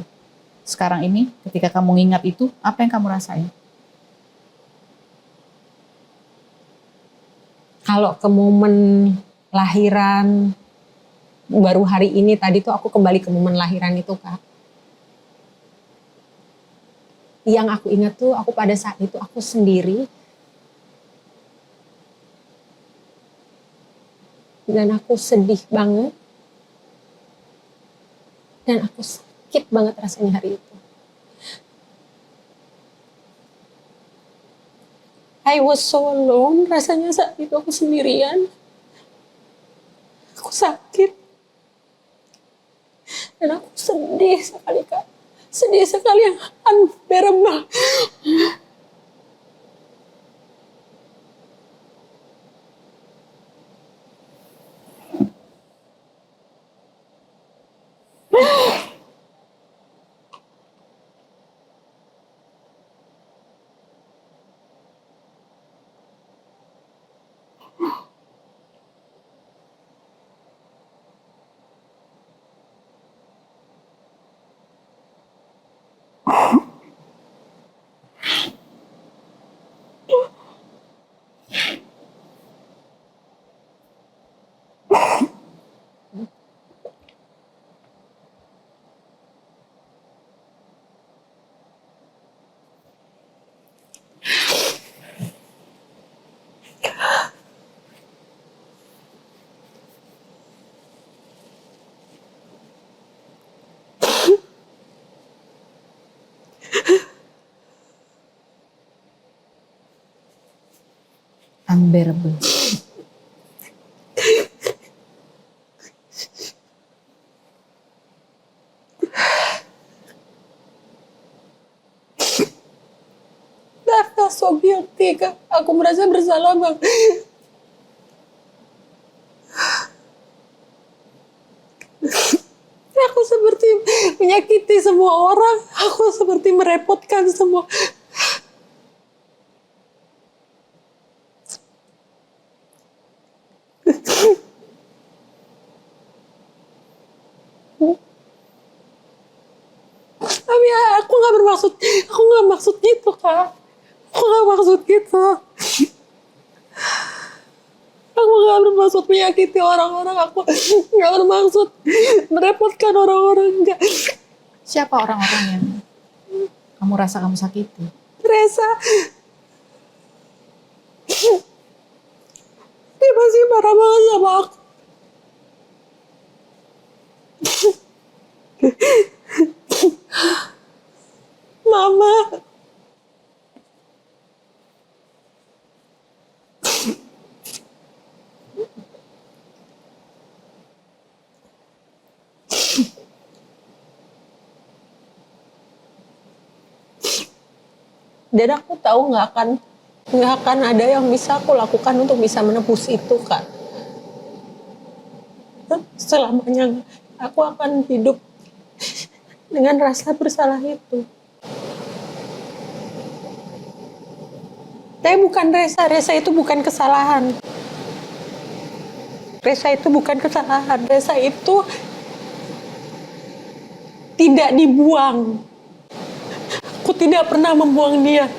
Speaker 2: Sekarang ini ketika kamu ingat itu, apa yang kamu rasain?
Speaker 1: Kalau ke momen lahiran, baru hari ini tadi tuh aku kembali ke momen lahiran itu Kak. Yang aku ingat tuh aku pada saat itu aku sendiri. Dan aku sedih banget. Dan aku sakit banget rasanya hari itu. I was so alone, rasanya saat itu aku sendirian. Aku sakit. Dan aku sedih sekali Kak. Sedih sekali yang unbearable.
Speaker 2: Unbearable.
Speaker 1: I felt so guilty Kak. Aku merasa bersalah Bang. Aku seperti menyakiti semua orang. Aku seperti merepotkan semua. Tapi ya, aku nggak maksud gitu Kak. Aku nggak maksud gitu. Aku nggak bermaksud menyakiti orang-orang. Aku nggak bermaksud merepotkan orang-orang. Enggak.
Speaker 2: Siapa orang-orang yang kamu rasa kamu sakiti?
Speaker 1: Teresa, dia masih marah banget sama aku. Mama, Dan aku tahu nggak akan ada yang bisa aku lakukan untuk bisa menebus itu, Kak. Selamanya aku akan hidup dengan rasa bersalah itu. Tapi bukan Resa itu bukan kesalahan. Resa itu bukan kesalahan. Resa itu tidak dibuang. Aku tidak pernah membuang dia.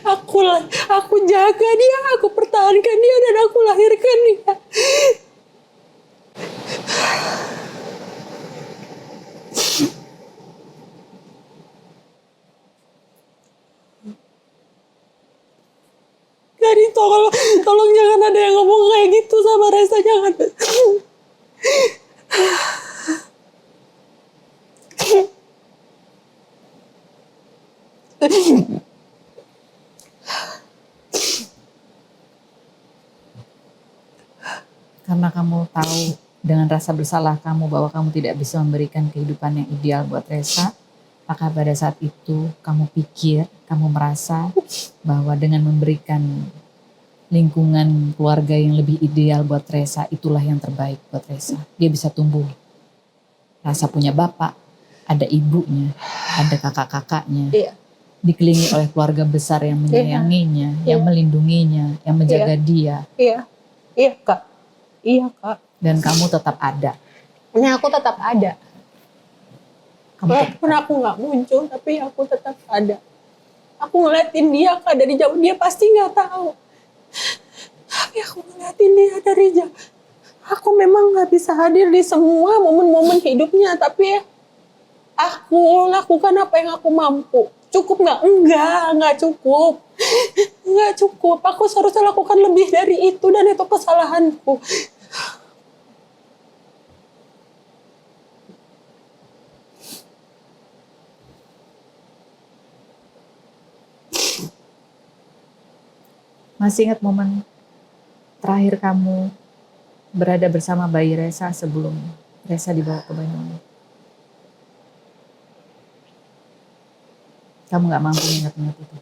Speaker 1: Aku jaga dia, aku pertahankan dia, dan aku lahirkan dia. Jadi tolong jangan ada yang ngomong kayak gitu sama Resa, jangan.
Speaker 2: Karena kamu tahu dengan rasa bersalah kamu bahwa kamu tidak bisa memberikan kehidupan yang ideal buat Resa, maka pada saat itu kamu pikir, kamu merasa bahwa dengan memberikan lingkungan keluarga yang lebih ideal buat Resa, itulah yang terbaik buat Resa. Dia bisa tumbuh. Rasa punya bapak, ada ibunya, ada kakak-kakaknya.
Speaker 1: Iya.
Speaker 2: Dikelilingi oleh keluarga besar yang menyayanginya, yang melindunginya, yang menjaga dia.
Speaker 1: Iya, iya Kak. Iya Kak.
Speaker 2: Dan kamu tetap ada.
Speaker 1: Nah, aku tetap ada.
Speaker 2: Kamu
Speaker 1: Walaupun aku nggak muncul, tapi aku tetap ada. Aku ngeliatin dia Kak dari jauh, dia pasti nggak tahu. Tapi aku ngeliatin dia dari jauh. Aku memang nggak bisa hadir di semua momen-momen hidupnya, tapi aku lakukan apa yang aku mampu. Cukup nggak? Enggak cukup. Enggak cukup. Aku seharusnya lakukan lebih dari itu, dan itu kesalahanku.
Speaker 2: masih ingat momen terakhir kamu berada bersama bayi Resa sebelum Resa dibawa ke Banyuwangi? Kamu gak mampu ingat-ingat itu.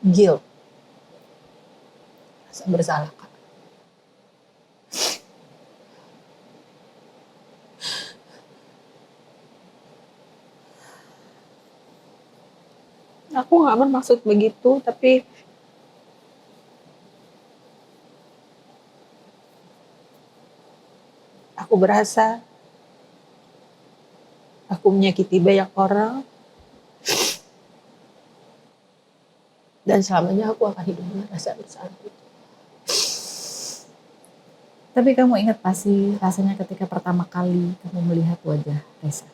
Speaker 1: Guilt. Rasa bersalah Kak. Aku gak bermaksud begitu, tapi aku berasa aku menyakiti banyak orang, dan selamanya aku akan hidup dengan rasa bersalah itu.
Speaker 2: Tapi kamu ingat pasti rasanya ketika pertama kali kamu melihat wajah Resa?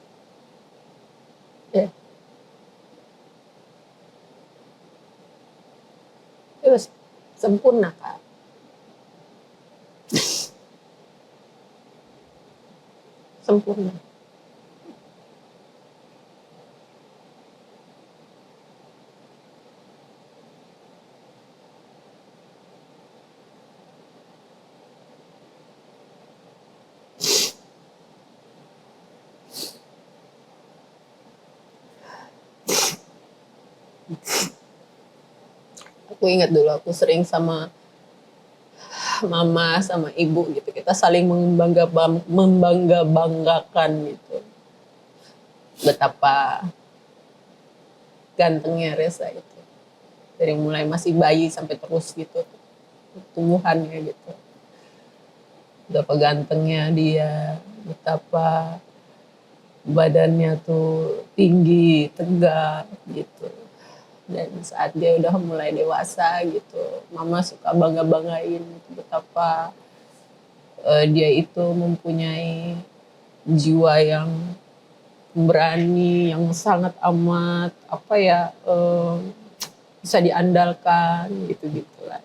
Speaker 1: Ya. Itu sempurna Kak. Sempurna. Aku ingat dulu aku sering sama mama sama ibu gitu, kita saling membangga-banggakan gitu betapa gantengnya Resa itu, dari mulai masih bayi sampai terus gitu tumbuhannya gitu, betapa gantengnya dia, betapa badannya tuh tinggi tegak gitu. Dan saat dia udah mulai dewasa gitu, mama suka bangga-banggain gitu, betapa dia itu mempunyai jiwa yang berani, yang sangat amat bisa diandalkan gitu lah.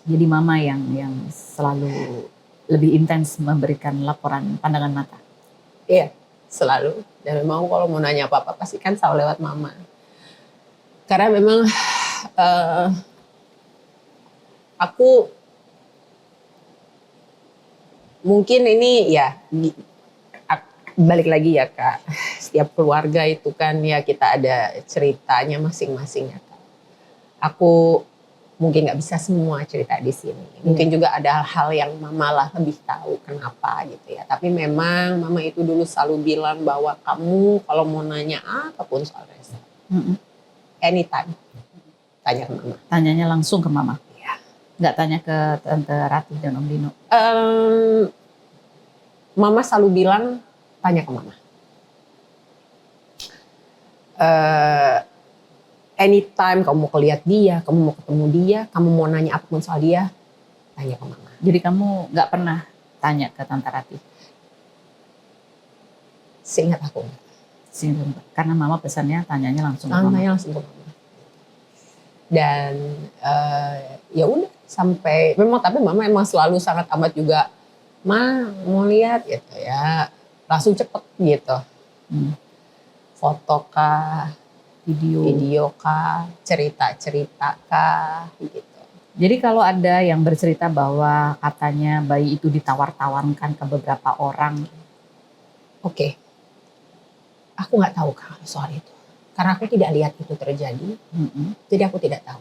Speaker 2: Jadi mama yang selalu lebih intens memberikan laporan pandangan mata.
Speaker 1: Iya, selalu. Dan memang kalau mau nanya apa-apa pasti kan selalu lewat mama. Karena memang aku mungkin ini ya balik lagi ya Kak. Setiap keluarga itu kan ya kita ada ceritanya masing-masing ya Kak. Aku mungkin nggak bisa semua cerita di sini. Mungkin juga ada hal-hal yang mama lah lebih tahu kenapa gitu ya. Tapi memang mama itu dulu selalu bilang bahwa kamu kalau mau nanya apapun soal Reza, anytime tanya ke mama.
Speaker 2: Tanyanya langsung ke mama.
Speaker 1: Iya.
Speaker 2: Nggak tanya ke Tante Ratih dan Om Dino.
Speaker 1: Mama selalu bilang tanya ke mama. Anytime kamu mau lihat dia, kamu mau ketemu dia, kamu mau nanya apapun soal dia, tanya ke mama.
Speaker 2: Jadi kamu nggak pernah tanya ke Tante Ratih?
Speaker 1: Seingat aku.
Speaker 2: Karena mama pesannya tanyanya langsung ke mama.
Speaker 1: Tanyanya langsung ke mama. Dan ya udah sampai memang, tapi mama emang selalu sangat amat juga, ma mau lihat gitu ya, langsung cepet gitu. Foto kah, video kah, cerita kah gitu.
Speaker 2: Jadi kalau ada yang bercerita bahwa katanya bayi itu ditawar-tawarkan ke beberapa orang.
Speaker 1: Oke. Aku nggak tahu Kak soal itu. Karena aku tidak lihat itu terjadi. Jadi aku tidak tahu.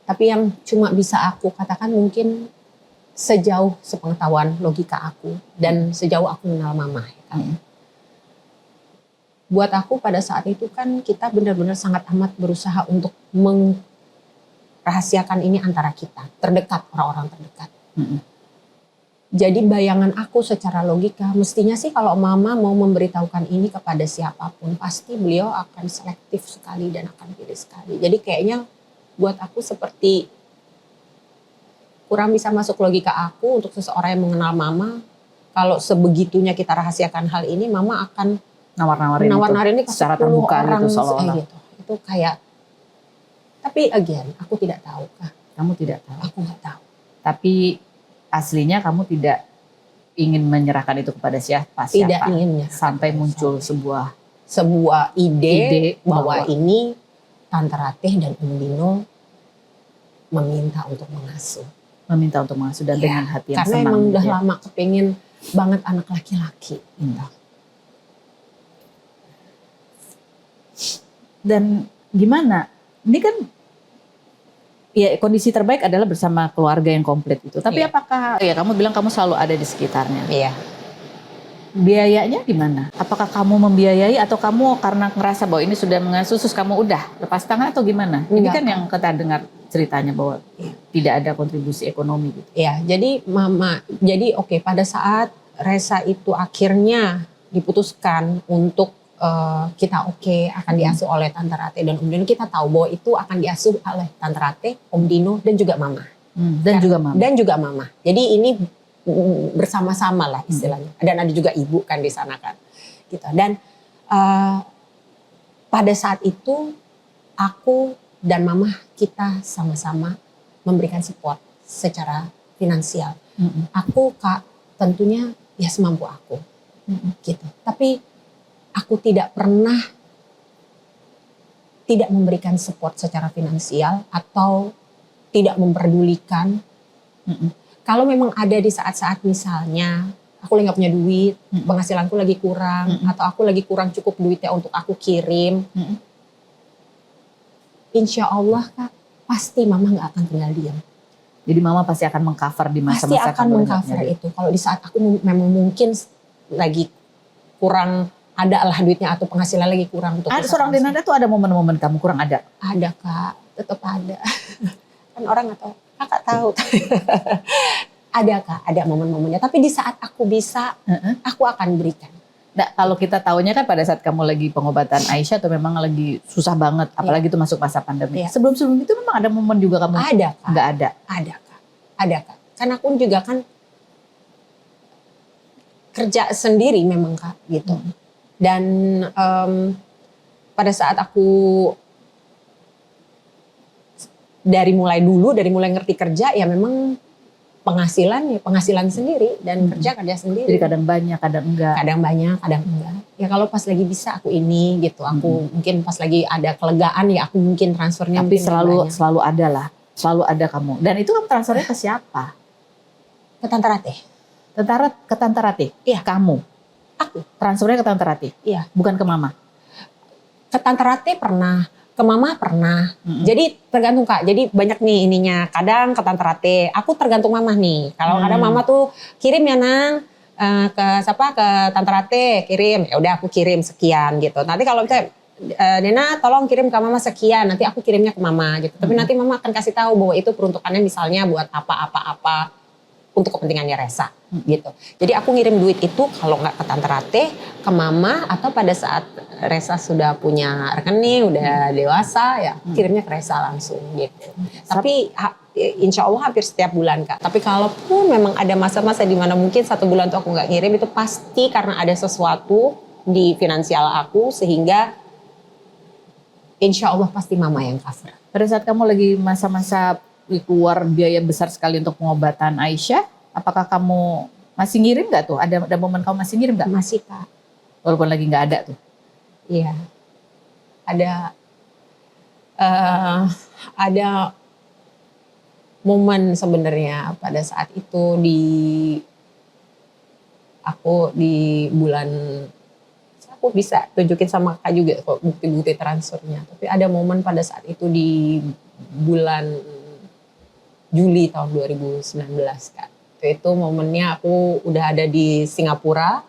Speaker 1: Tapi yang cuma bisa aku katakan mungkin sejauh sepengetahuan logika aku dan sejauh aku mengenal mama ya Kak. Buat aku pada saat itu kan kita benar-benar sangat amat berusaha untuk merahasiakan ini antara kita, terdekat, orang-orang terdekat. Jadi bayangan aku secara logika, mestinya sih kalau mama mau memberitahukan ini kepada siapapun, pasti beliau akan selektif sekali dan akan pilih sekali. Jadi kayaknya buat aku seperti kurang bisa masuk logika aku untuk seseorang yang mengenal mama. Kalau sebegitunya kita rahasiakan hal ini, mama akan nawar-nawarin itu
Speaker 2: secara terbuka
Speaker 1: orang
Speaker 2: gitu seolah-olah.
Speaker 1: gitu. Itu kayak, tapi again aku tidak tahu Kak.
Speaker 2: Kamu tidak tahu?
Speaker 1: Aku nggak tahu.
Speaker 2: Tapi aslinya kamu tidak ingin menyerahkan itu kepada siapa?
Speaker 1: Tidak ingin
Speaker 2: sampai muncul sebuah
Speaker 1: ide bahwa ini Tante Ratih dan Om Dino meminta untuk mengasuh. Dan dengan hati yang
Speaker 2: senang.
Speaker 1: Karena emang udah lama kepengen banget anak laki-laki.
Speaker 2: Dan gimana? Ini kan ya kondisi terbaik adalah bersama keluarga yang komplit itu. Tapi apakah ya kamu bilang kamu selalu ada di sekitarnya?
Speaker 1: Iya.
Speaker 2: Biayanya gimana? Apakah kamu membiayai atau kamu karena ngerasa bahwa ini sudah mengasuh terus kamu udah lepas tangan atau gimana? Ini kan yang kita dengar ceritanya bahwa tidak ada kontribusi ekonomi gitu.
Speaker 1: Iya, jadi oke, pada saat Reza itu akhirnya diputuskan untuk kita akan diasuh oleh Tante Ratih dan Om Dino, kita tahu bahwa itu akan diasuh oleh Tante Ratih, Om Dino dan juga Mama. Dan juga Mama. Jadi ini bersama-sama lah istilahnya. Dan ada juga ibu kan di sana kan. Gitu. Dan pada saat itu aku dan Mama kita sama-sama memberikan support secara finansial. Aku Kak tentunya ya semampu aku. Gitu. Tapi aku tidak pernah tidak memberikan support secara finansial atau tidak memperdulikan. Kalau memang ada di saat-saat misalnya aku lagi gak punya duit, penghasilanku lagi kurang, atau aku lagi kurang cukup duitnya untuk aku kirim, insya Allah Kak, pasti Mama gak akan tinggal diam.
Speaker 2: Jadi Mama pasti akan mengcover di masa-masa
Speaker 1: pasti akan mengcover itu. Kalau di saat aku memang mungkin lagi kurang ada lah duitnya atau penghasilan lagi kurang untuk
Speaker 2: ada seorang Denada tuh ada momen-momen kamu kurang ada?
Speaker 1: Ada Kak, tetap ada. Kan orang atau Kakak tahu. Ada Kak, ada momen-momennya. Tapi di saat aku bisa, aku akan berikan.
Speaker 2: Nah, kalau kita tahunya kan pada saat kamu lagi pengobatan Aisyah atau memang lagi susah banget, apalagi itu masuk masa pandemi. Sebelum-sebelum itu memang ada momen juga kamu?
Speaker 1: Ada Kak.
Speaker 2: Nggak ada?
Speaker 1: Ada Kak. Ada Kak. Karena aku juga kan kerja sendiri memang Kak gitu. Dan pada saat aku dari mulai ngerti kerja ya memang penghasilan sendiri dan kerja sendiri.
Speaker 2: Jadi kadang banyak, kadang enggak.
Speaker 1: Kadang banyak, kadang enggak. Ya kalau pas lagi bisa aku ini gitu, aku mungkin pas lagi ada kelegaan ya aku mungkin transfernya.
Speaker 2: Tapi
Speaker 1: mungkin
Speaker 2: selalu ada lah, selalu ada kamu. Dan itu kamu transfernya ke siapa?
Speaker 1: Ke Tante Ratih.
Speaker 2: Ke Tante Ratih?
Speaker 1: Iya.
Speaker 2: Kamu?
Speaker 1: Aku.
Speaker 2: Transfernya ke Tante Ratih?
Speaker 1: Iya.
Speaker 2: Bukan ke Mama?
Speaker 1: Ke Tante Ratih pernah, ke Mama pernah. Jadi tergantung Kak. Jadi banyak nih ininya. Kadang ke Tante Ratih. Aku tergantung Mama nih. Kalau kadang Mama tuh kirim ya Nang ke Tante Ratih kirim. Ya udah aku kirim sekian gitu. Nanti kalau misalnya Nena tolong kirim ke Mama sekian. Nanti aku kirimnya ke Mama gitu. Tapi nanti Mama akan kasih tahu bahwa itu peruntukannya misalnya buat apa untuk kepentingannya Resa gitu. Jadi aku ngirim duit itu kalau nggak ke Tante Ratih, ke Mama, atau pada saat Resa sudah punya rekening, udah dewasa ya kirimnya ke Resa langsung gitu. Tapi insya Allah hampir setiap bulan Kak. Tapi kalaupun memang ada masa-masa di mana mungkin 1 bulan tuh aku nggak ngirim, itu pasti karena ada sesuatu di finansial aku sehingga insya Allah pasti Mama yang cover.
Speaker 2: Pada saat kamu lagi masa-masa keluar biaya besar sekali untuk pengobatan Aisyah, apakah kamu masih ngirim nggak tuh? Ada momen kamu masih ngirim nggak?
Speaker 1: Masih Kak.
Speaker 2: Walaupun lagi nggak ada tuh?
Speaker 1: Iya. Ada momen sebenarnya pada saat itu aku di bulan, aku bisa tunjukin sama Kak juga kok bukti-bukti transfernya. Tapi ada momen pada saat itu di bulan Juli tahun 2019 Kak. Itu momennya aku udah ada di Singapura.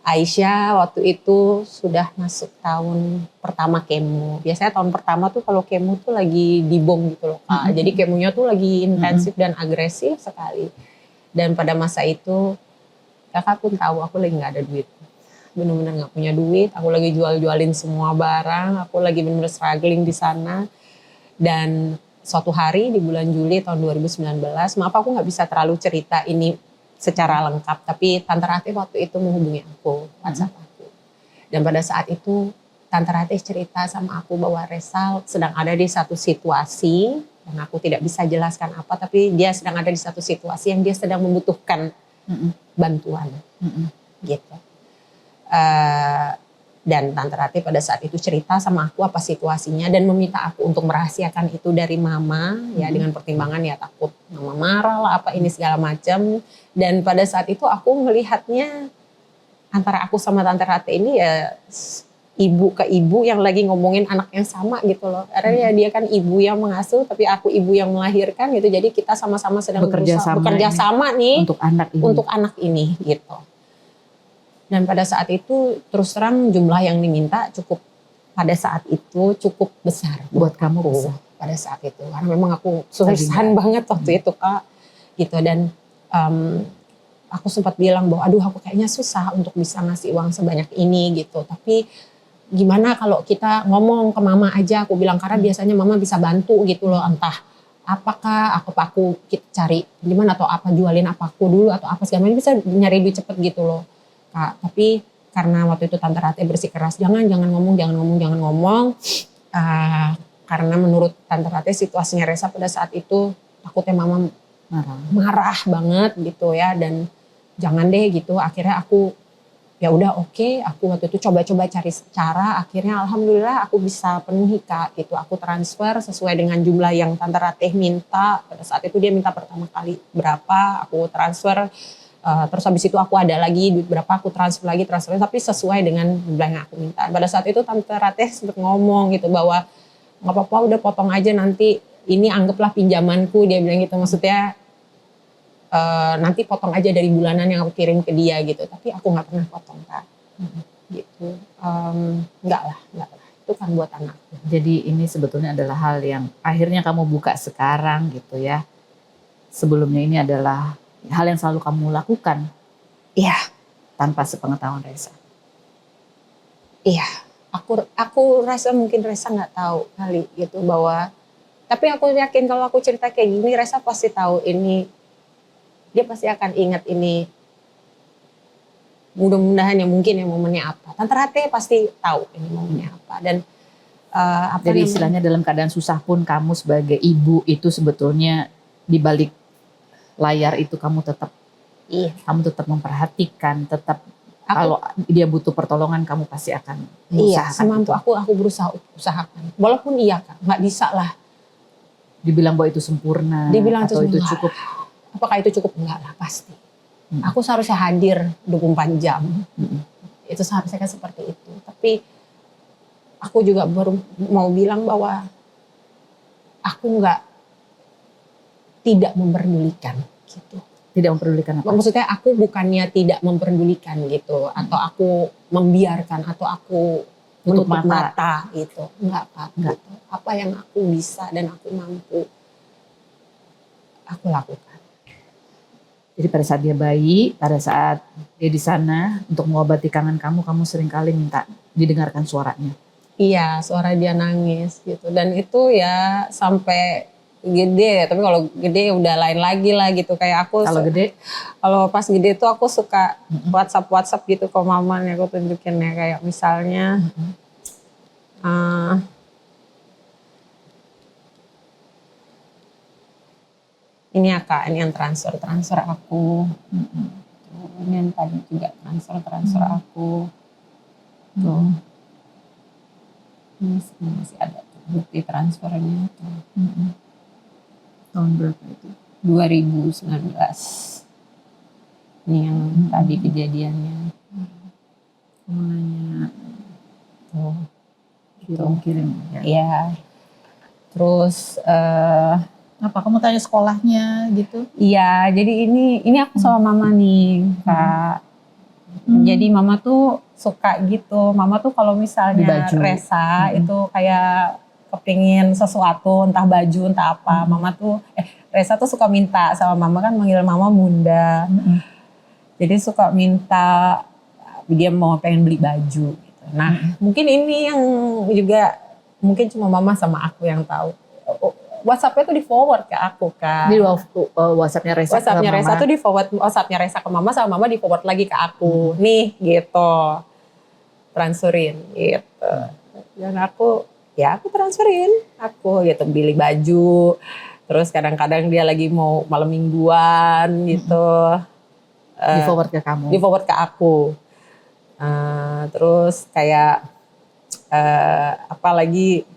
Speaker 1: Aisyah waktu itu sudah masuk tahun pertama kemo. Biasanya tahun pertama tuh kalau kemo tuh lagi dibom gitu loh Kak. Jadi kemonya tuh lagi intensif dan agresif sekali. Dan pada masa itu Kakak pun tahu aku lagi gak ada duit. Bener-bener gak punya duit. Aku lagi jual-jualin semua barang. Aku lagi bener-bener struggling di sana. Dan suatu hari di bulan Juli tahun 2019, maaf aku gak bisa terlalu cerita ini secara lengkap, tapi Tante Ratih waktu itu menghubungi aku, WhatsApp aku. Dan pada saat itu Tante Ratih cerita sama aku bahwa Resa sedang ada di satu situasi, dan aku tidak bisa jelaskan apa, tapi dia sedang ada di satu situasi yang dia sedang membutuhkan bantuan, gitu. Dan Tante Ratih pada saat itu cerita sama aku apa situasinya dan meminta aku untuk merahasiakan itu dari Mama, ya dengan pertimbangan ya takut Mama marah lah apa ini segala macam. Dan pada saat itu aku melihatnya antara aku sama Tante Ratih ini ya ibu ke ibu yang lagi ngomongin anak yang sama gitu loh. Karena ya dia kan ibu yang mengasuh tapi aku ibu yang melahirkan gitu. Jadi kita sama-sama sedang bekerja sama nih untuk anak ini gitu. Dan pada saat itu terus terang jumlah yang diminta pada saat itu cukup besar buat kamu pada saat itu. Karena memang aku susahan banget waktu itu Kak. Gitu dan aku sempat bilang bahwa aduh aku kayaknya susah untuk bisa ngasih uang sebanyak ini gitu. Tapi gimana kalau kita ngomong ke Mama aja, aku bilang karena biasanya Mama bisa bantu gitu loh, entah apakah aku cari gimana atau apa jualin apaku dulu atau apa segala macam bisa nyari duit cepet gitu loh. Kak, tapi karena waktu itu Tante Ratih bersikeras jangan ngomong. Karena menurut Tante Ratih situasinya Resa pada saat itu takutnya Mama marah banget gitu ya dan jangan deh gitu. Akhirnya aku ya udah oke, aku waktu itu coba-coba cari cara. Akhirnya alhamdulillah aku bisa penuhi Kak gitu. Aku transfer sesuai dengan jumlah yang Tante Ratih minta. Pada saat itu dia minta pertama kali berapa, aku transfer. Terus habis itu aku ada lagi duit berapa aku transfer tapi sesuai dengan jumlah yang aku minta. Pada saat itu Tante Ratih sempat ngomong gitu bahwa nggak apa-apa udah potong aja nanti ini anggaplah pinjamanku, dia bilang gitu, maksudnya nanti potong aja dari bulanan yang aku kirim ke dia gitu. Tapi aku nggak pernah potong Kak gitu. Nggak lah itu kan buat anak.
Speaker 2: Jadi ini sebetulnya adalah hal yang akhirnya kamu buka sekarang gitu ya. Sebelumnya ini adalah hal yang selalu kamu lakukan.
Speaker 1: Iya.
Speaker 2: Tanpa sepengetahuan Resa.
Speaker 1: Iya. Aku rasa mungkin Resa nggak tahu kali gitu bahwa. Tapi aku yakin kalau aku cerita kayak gini Resa pasti tahu ini. Dia pasti akan ingat ini. mudah-mudahan ya mungkin ya momennya apa. Tante Rate pasti tahu ini momennya apa. Dan
Speaker 2: Jadi istilahnya dalam keadaan susah pun kamu sebagai ibu itu sebetulnya di balik layar itu kamu tetap memperhatikan, tetap kalau dia butuh pertolongan kamu pasti akan mengusahakan.
Speaker 1: Semampu aku berusaha usahakan. Walaupun Kak, nggak bisa lah.
Speaker 2: Dibilang bahwa itu sempurna,
Speaker 1: dibilang
Speaker 2: atau itu cukup.
Speaker 1: Apakah itu cukup? Enggak lah, pasti. Aku seharusnya hadir 24 jam. Itu seharusnya kan seperti itu. Tapi aku juga baru mau bilang bahwa aku tidak memperdulikan gitu.
Speaker 2: Tidak memperdulikan apa?
Speaker 1: Maksudnya aku bukannya tidak memperdulikan gitu, atau aku membiarkan, atau aku menutup mata gitu. Enggak. Gitu. Apa yang aku bisa dan aku mampu, aku lakukan.
Speaker 2: Jadi pada saat dia bayi, pada saat dia di sana untuk mengobati kangen kamu seringkali minta didengarkan suaranya.
Speaker 1: Iya, suara dia nangis gitu. Dan itu ya sampai gede, tapi kalau gede udah lain lagi lah gitu. Kayak aku kalau pas gede tuh aku suka WhatsApp gitu ke mama nih, aku tunjukin ya, kayak misalnya ini ya Kak, ini yang transfer aku. Ini yang tadi juga transfer aku. Tuh. Ini masih ada tuh bukti transfernya tuh.
Speaker 2: Tahun berapa itu?
Speaker 1: 2019. Ini yang tadi kejadiannya.
Speaker 2: Kamu nanya
Speaker 1: Tuh.
Speaker 2: kirim ya.
Speaker 1: Iya. Terus
Speaker 2: apa kamu tanya sekolahnya gitu?
Speaker 1: Iya, jadi ini aku sama mama nih, Kak. Jadi mama tuh suka gitu. Mama tuh kalau misalnya Resa itu kayak kepingin sesuatu, entah baju, entah apa. Mama tuh, Resa tuh suka minta sama mama, kan manggil mama Bunda. Jadi suka minta, dia pengen beli baju. Gitu. Nah, mungkin ini yang juga, mungkin cuma mama sama aku yang tahu. WhatsApp-nya tuh di forward ke aku Kak.
Speaker 2: Di WhatsApp-nya Resa ke mama.
Speaker 1: Resa tuh di forward, WhatsApp-nya Resa ke mama, sama mama di forward lagi ke aku. Nih gitu, transferin gitu. Dan aku transferin, aku gitu beli baju. Terus kadang-kadang dia lagi mau malam mingguan gitu.
Speaker 2: Di forward ke kamu.
Speaker 1: Di forward ke aku. Terus kayak apalagi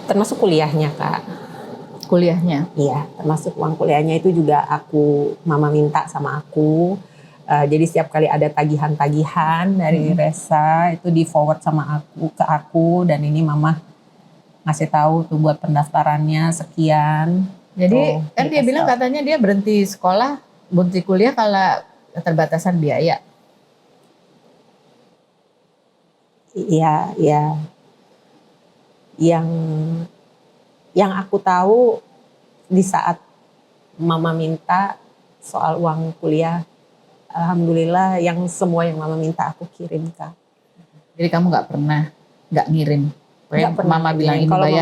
Speaker 1: termasuk kuliahnya Kak.
Speaker 2: Kuliahnya?
Speaker 1: Iya, termasuk uang kuliahnya itu juga mama minta sama aku. Jadi setiap kali ada tagihan-tagihan dari Resa itu di forward sama ke aku, dan ini mama ngasih tahu tuh buat pendaftarannya sekian.
Speaker 2: Jadi kan dia bilang katanya dia berhenti sekolah, berhenti kuliah kalau keterbatasan biaya.
Speaker 1: Iya. Yang aku tahu di saat mama minta soal uang kuliah, alhamdulillah yang semua yang mama minta aku kirim Kak.
Speaker 2: Jadi kamu nggak ngirim?
Speaker 1: Nggak pernah.
Speaker 2: Mama bilang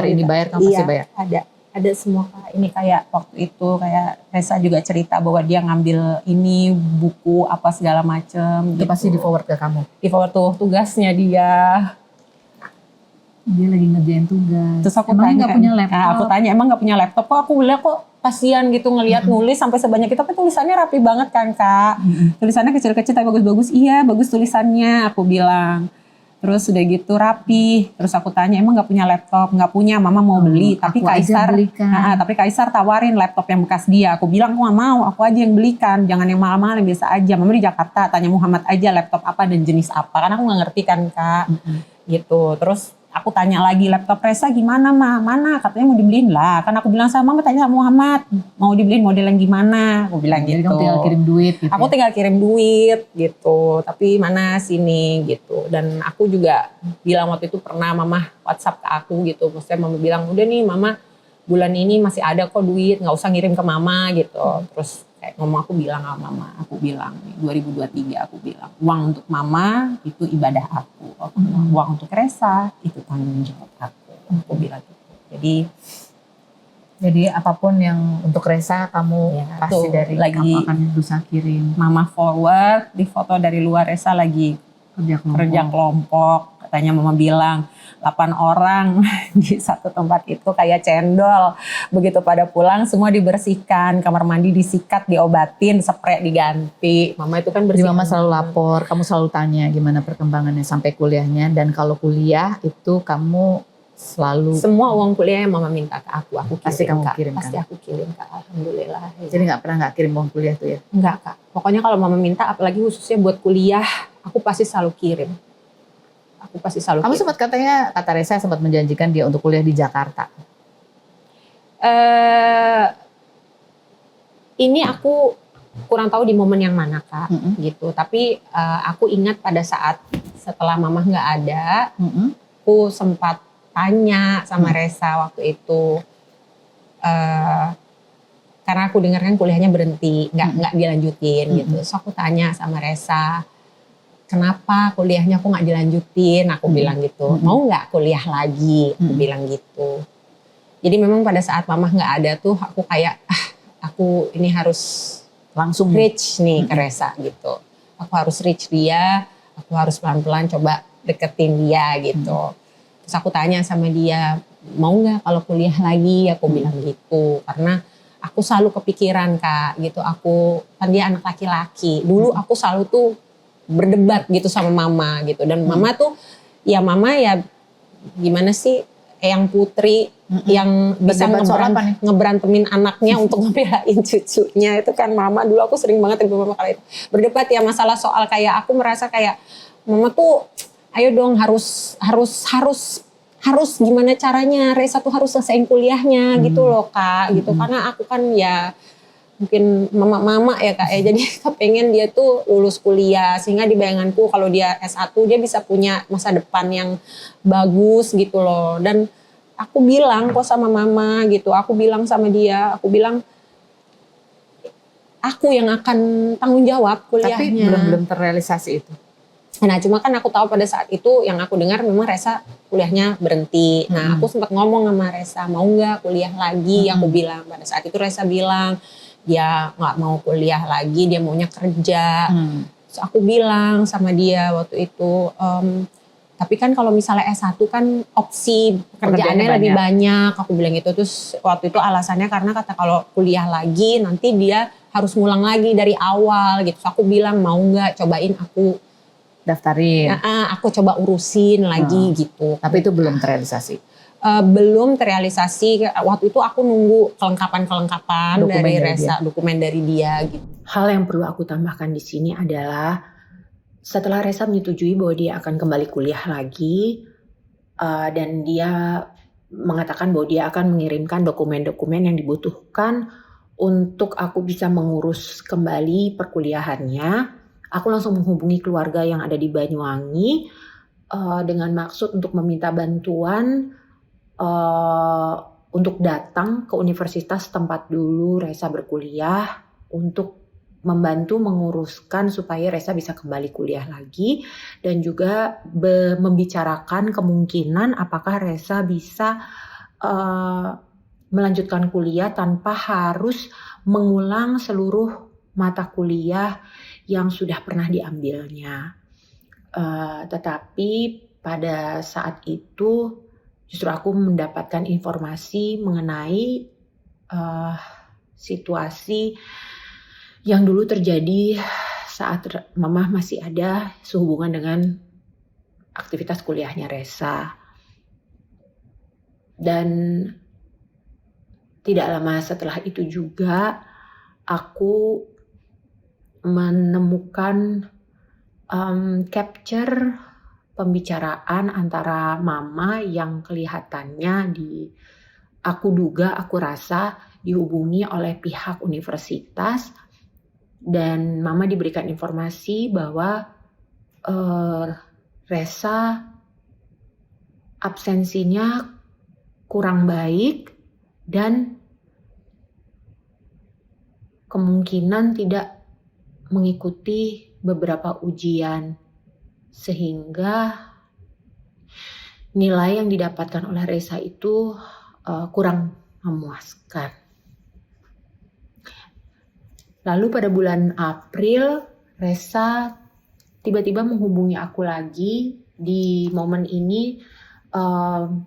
Speaker 2: ini bayar kamu pasti bayar?
Speaker 1: Ada semua Kak. Ini kayak waktu itu kayak Resa juga cerita bahwa dia ngambil ini buku apa segala macem.
Speaker 2: Itu gitu. Pasti di forward ke kamu? Di
Speaker 1: forward tuh tugasnya dia.
Speaker 2: Dia lagi ngerjain tugas.
Speaker 1: Terus aku tanya,
Speaker 2: nggak punya laptop?
Speaker 1: Aku tanya emang nggak punya laptop? Kok aku bilang kok kasihan gitu ngelihat nulis sampai sebanyak itu, tapi tulisannya rapi banget kan Kak. Tulisannya kecil-kecil tapi bagus-bagus. Iya bagus tulisannya, aku bilang. Terus udah gitu rapi. Terus aku tanya emang nggak punya laptop? Nggak punya, mama mau beli. Tapi Kaisar tawarin laptop yang bekas dia. Aku bilang aku nggak mau, aku aja yang belikan. Jangan yang mahal-mahal, yang biasa aja. Mama di Jakarta, tanya Muhammad aja laptop apa dan jenis apa. Karena aku nggak ngerti kan Kak. Gitu. Terus aku tanya lagi, laptop Resa gimana Ma? Mana? Katanya mau dibeliin lah. Kan aku bilang sama mama, tanya sama Muhammad, mau dibeliin model yang gimana? Aku bilang gitu.
Speaker 2: Kamu tinggal kirim duit gitu.
Speaker 1: Aku tinggal kirim duit gitu. Tapi mana sini gitu. Dan aku juga bilang waktu itu pernah mama WhatsApp ke aku gitu. Maksudnya mama bilang, udah nih mama bulan ini masih ada kok duit, nggak usah ngirim ke mama gitu. Terus kayak ngomong, aku bilang sama mama, aku bilang 2023 aku bilang uang untuk mama itu ibadah aku, uang untuk Resa itu tanggung jawab aku bilang gitu. Jadi
Speaker 2: Jadi apapun yang untuk Resa kamu
Speaker 1: Ya,
Speaker 2: pasti
Speaker 1: tuh,
Speaker 2: dari
Speaker 1: lagi
Speaker 2: kamu akan berusaha kirim.
Speaker 1: Mama forward di foto dari luar, Resa lagi kerja kelompok. Katanya mama bilang 8 orang di satu tempat itu kayak cendol. Begitu pada pulang semua dibersihkan, kamar mandi disikat, diobatin, spray diganti. Mama itu kan
Speaker 2: Jadi
Speaker 1: bersih.
Speaker 2: mama selalu lapor, kamu selalu tanya gimana perkembangannya sampai kuliahnya, dan kalau kuliah itu kamu selalu
Speaker 1: Semua uang kuliah yang mama minta ke aku kirim.
Speaker 2: Pasti kamu
Speaker 1: Kak.
Speaker 2: kirim,
Speaker 1: Pasti
Speaker 2: kan?
Speaker 1: aku kirim, Kak. Alhamdulillah. Ya.
Speaker 2: Jadi nggak pernah nggak kirim uang kuliah tuh ya?
Speaker 1: Enggak, Kak. Pokoknya kalau mama minta, apalagi khususnya buat kuliah, aku pasti selalu kirim. Aku pasti selalu
Speaker 2: Kamu
Speaker 1: kirim.
Speaker 2: sempat katanya, kata Resa sempat menjanjikan dia untuk kuliah di Jakarta.
Speaker 1: Ini aku kurang tahu di momen yang mana, Kak, gitu. Tapi aku ingat pada saat setelah mama nggak ada, aku sempat tanya sama Resa waktu itu, karena aku dengar kan kuliahnya berhenti, nggak dilanjutin gitu. So aku tanya sama Resa, kenapa kuliahnya aku nggak dilanjutin? Aku bilang gitu. Mau nggak kuliah lagi? Aku bilang gitu. Jadi memang pada saat mama nggak ada tuh, aku kayak aku ini harus
Speaker 2: langsung
Speaker 1: reach nih ke Resa gitu. Aku harus reach dia, aku harus pelan-pelan coba deketin dia gitu. Terus aku tanya sama dia, mau nggak kalau kuliah lagi? Aku bilang gitu, karena aku selalu kepikiran, Kak, gitu. Aku kan dia anak laki-laki. Dulu aku selalu tuh berdebat gitu sama mama gitu. Dan mama tuh, ya mama ya gimana sih, yang putri yang bisa ngeberantemin anaknya untuk ngebelain cucunya. Itu kan mama, dulu aku sering banget ibu mama kali itu berdebat ya masalah soal kayak, aku merasa kayak mama tuh ayo dong harus gimana caranya Resa tuh harus selesaiin kuliahnya gitu loh, Kak, gitu. Karena aku kan ya mungkin mama ya, Kak, ya, jadi kepengen dia tuh lulus kuliah sehingga di bayanganku kalau dia S1 dia bisa punya masa depan yang bagus gitu loh. Dan aku bilang kok sama mama gitu, aku bilang sama dia, aku bilang aku yang akan tanggung jawab kuliahnya.
Speaker 2: Tapi belum terrealisasi itu.
Speaker 1: Nah cuma kan aku tahu pada saat itu yang aku dengar memang Resa kuliahnya berhenti. Nah aku sempat ngomong sama Resa, mau nggak kuliah lagi? Aku bilang pada saat itu Resa bilang dia nggak mau kuliah lagi, dia maunya kerja. Terus aku bilang sama dia waktu itu, tapi kan kalau misalnya S1 kan opsi pekerjaannya lebih banyak. Aku bilang gitu. Terus waktu itu alasannya karena kata kalau kuliah lagi nanti dia harus ngulang lagi dari awal gitu. So aku bilang mau nggak cobain aku
Speaker 2: daftarin.
Speaker 1: Aku coba urusin lagi gitu.
Speaker 2: Tapi itu belum terrealisasi.
Speaker 1: Belum terrealisasi. Waktu itu aku nunggu kelengkapan dari Resa, dokumen dari dia gitu. Hal yang perlu aku tambahkan di sini adalah setelah Resa menyetujui bahwa dia akan kembali kuliah lagi, dan dia mengatakan bahwa dia akan mengirimkan dokumen-dokumen yang dibutuhkan untuk aku bisa mengurus kembali perkuliahannya. Aku langsung menghubungi keluarga yang ada di Banyuwangi dengan maksud untuk meminta bantuan untuk datang ke universitas tempat dulu Resa berkuliah untuk membantu menguruskan supaya Resa bisa kembali kuliah lagi, dan juga membicarakan kemungkinan apakah Resa bisa melanjutkan kuliah tanpa harus mengulang seluruh mata kuliah yang sudah pernah diambilnya. Tetapi pada saat itu justru aku mendapatkan informasi mengenai situasi yang dulu terjadi saat Mama masih ada sehubungan dengan aktivitas kuliahnya Resa. Dan tidak lama setelah itu juga aku menemukan capture pembicaraan antara Mama yang kelihatannya aku rasa dihubungi oleh pihak universitas, dan Mama diberikan informasi bahwa Resa absensinya kurang baik dan kemungkinan tidak mengikuti beberapa ujian, sehingga nilai yang didapatkan oleh Resa itu kurang memuaskan. Lalu pada bulan April, Resa tiba-tiba menghubungi aku lagi di momen ini.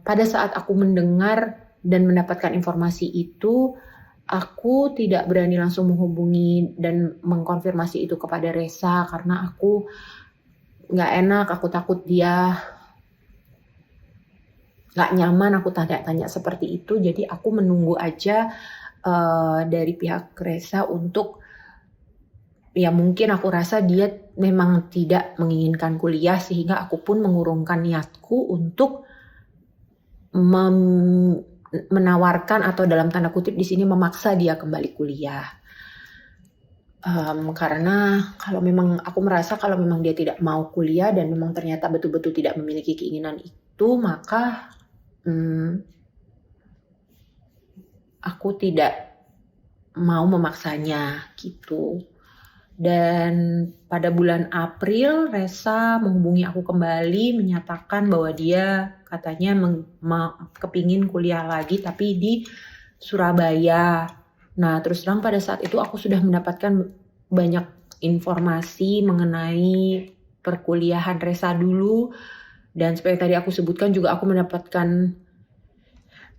Speaker 1: Pada saat aku mendengar dan mendapatkan informasi itu, aku tidak berani langsung menghubungi dan mengkonfirmasi itu kepada Resa karena aku nggak enak, aku takut dia nggak nyaman aku tanya-tanya seperti itu. Jadi aku menunggu aja dari pihak Resa untuk, ya mungkin aku rasa dia memang tidak menginginkan kuliah sehingga aku pun mengurungkan niatku untuk menawarkan atau dalam tanda kutip di sini memaksa dia kembali kuliah. Karena kalau memang aku merasa kalau memang dia tidak mau kuliah dan memang ternyata betul-betul tidak memiliki keinginan itu, maka aku tidak mau memaksanya gitu. Dan pada bulan April Resa menghubungi aku kembali menyatakan bahwa dia katanya kepingin kuliah lagi tapi di Surabaya. Nah terus terang pada saat itu aku sudah mendapatkan banyak informasi mengenai perkuliahan Resa dulu. Dan seperti tadi aku sebutkan juga aku mendapatkan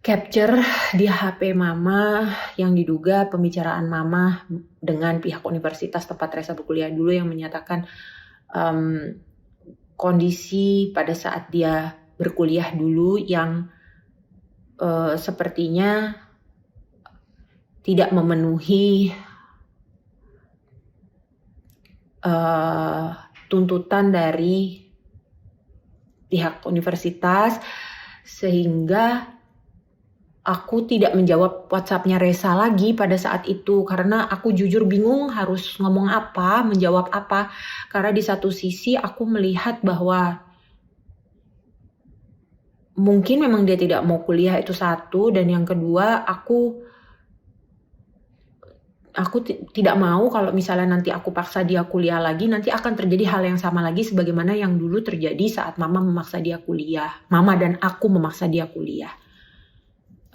Speaker 1: capture di HP mama yang diduga pembicaraan mama dengan pihak universitas tempat Resa berkuliah dulu yang menyatakan kondisi pada saat dia berkuliah dulu yang sepertinya tidak memenuhi tuntutan dari pihak universitas, sehingga aku tidak menjawab WhatsApp-nya Resa lagi pada saat itu karena aku jujur bingung harus ngomong apa, menjawab apa. Karena di satu sisi aku melihat bahwa mungkin memang dia tidak mau kuliah, itu satu, dan yang kedua aku tidak mau kalau misalnya nanti aku paksa dia kuliah lagi, nanti akan terjadi hal yang sama lagi sebagaimana yang dulu terjadi saat mama memaksa dia kuliah. Mama dan aku memaksa dia kuliah.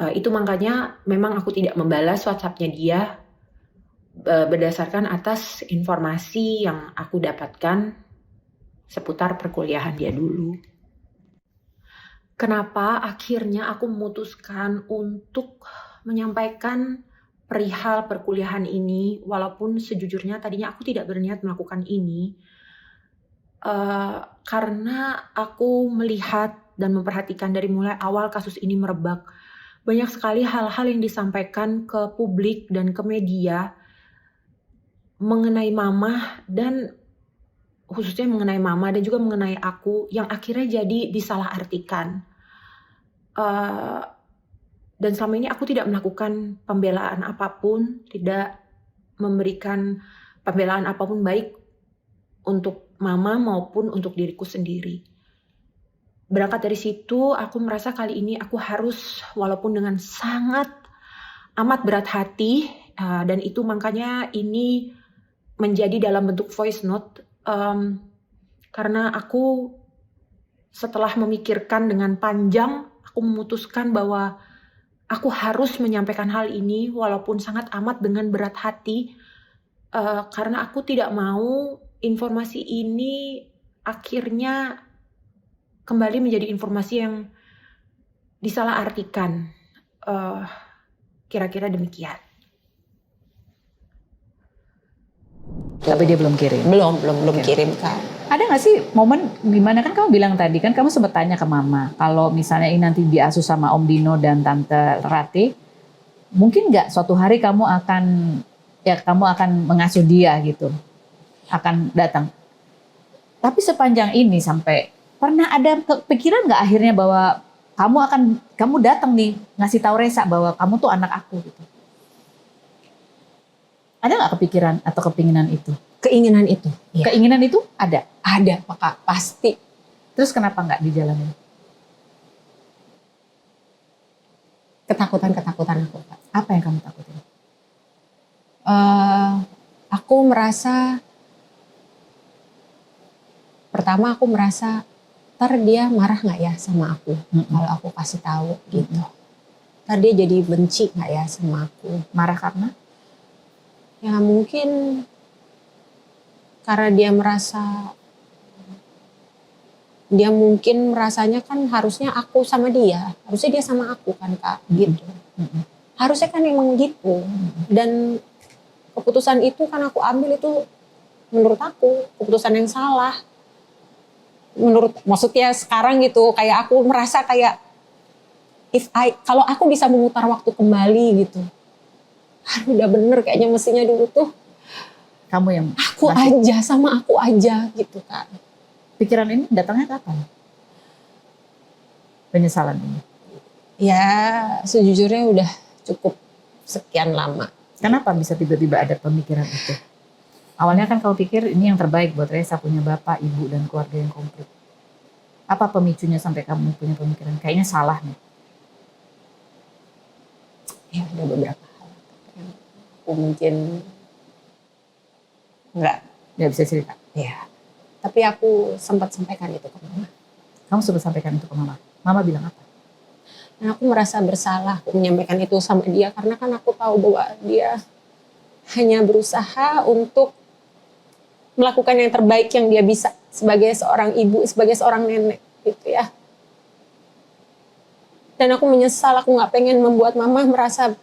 Speaker 1: Itu makanya memang aku tidak membalas WhatsApp-nya dia berdasarkan atas informasi yang aku dapatkan seputar perkuliahan dia dulu. Kenapa akhirnya aku memutuskan untuk menyampaikan perihal perkuliahan ini, walaupun sejujurnya tadinya aku tidak berniat melakukan ini, karena aku melihat dan memperhatikan dari mulai awal kasus ini merebak, banyak sekali hal-hal yang disampaikan ke publik dan ke media mengenai mama dan khususnya mengenai mama dan juga mengenai aku yang akhirnya jadi disalahartikan. Dan selama ini aku tidak melakukan pembelaan apapun, tidak memberikan pembelaan apapun baik untuk mama maupun untuk diriku sendiri. Berangkat dari situ, aku merasa kali ini aku harus, walaupun dengan sangat amat berat hati, dan itu makanya ini menjadi dalam bentuk voice note, karena aku setelah memikirkan dengan panjang, aku memutuskan bahwa aku harus menyampaikan hal ini walaupun sangat amat dengan berat hati, karena aku tidak mau informasi ini akhirnya kembali menjadi informasi yang disalahartikan. Kira-kira demikian.
Speaker 2: Tapi dia belum kirim?
Speaker 1: Belum kirim, Kak.
Speaker 2: Ada gak sih momen gimana, kan kamu bilang tadi, kan kamu sempat tanya ke mama, kalau misalnya ini nanti diasuh sama Om Dino dan Tante Rati, mungkin gak suatu hari kamu akan mengasuh dia gitu, akan datang. Tapi sepanjang ini sampai pernah ada kepikiran nggak akhirnya bahwa kamu datang nih ngasih tahu Resa bahwa kamu tuh anak aku gitu? Ada nggak kepikiran atau kepinginan itu?
Speaker 1: Keinginan itu? Ya.
Speaker 2: Keinginan itu ada?
Speaker 1: Ada, Kak, pasti.
Speaker 2: Terus kenapa nggak dijalanin?
Speaker 1: Ketakutan aku, Kak.
Speaker 2: Apa yang kamu takutin?
Speaker 1: Aku merasa, pertama aku merasa ntar dia marah nggak ya sama aku kalau aku kasih tahu gitu. Ntar dia jadi benci nggak ya sama aku?
Speaker 2: Marah karena?
Speaker 1: Ya mungkin karena dia mungkin merasanya kan harusnya aku sama dia, harusnya dia sama aku kan Kak, gitu. Harusnya kan emang gitu. Dan keputusan itu kan aku ambil itu menurut aku keputusan yang salah. Maksudnya sekarang gitu, kayak aku merasa kayak kalau aku bisa memutar waktu kembali gitu, udah bener kayaknya mestinya dulu tuh
Speaker 2: Kamu yang
Speaker 1: aku aja sama aku aja gitu Kak.
Speaker 2: Pikiran ini datangnya kapan? Penyesalan ini?
Speaker 1: Ya sejujurnya udah cukup sekian lama.
Speaker 2: Kenapa bisa tiba-tiba ada pemikiran itu? Awalnya kan kau pikir ini yang terbaik buat Reza, punya bapak, ibu, dan keluarga yang komplit. Apa pemicunya sampai kamu punya pemikiran kayaknya salah nih?
Speaker 1: Ya ada beberapa hal. Aku mungkin nggak
Speaker 2: bisa cerita.
Speaker 1: Ya. Tapi aku sempat sampaikan itu ke mama.
Speaker 2: Kamu sempat sampaikan itu ke mama? Mama bilang apa?
Speaker 1: Dan aku merasa bersalah aku menyampaikan itu sama dia karena kan aku tahu bahwa dia hanya berusaha untuk melakukan yang terbaik yang dia bisa sebagai seorang ibu, sebagai seorang nenek gitu ya. Dan aku menyesal, aku nggak pengen membuat mama merasa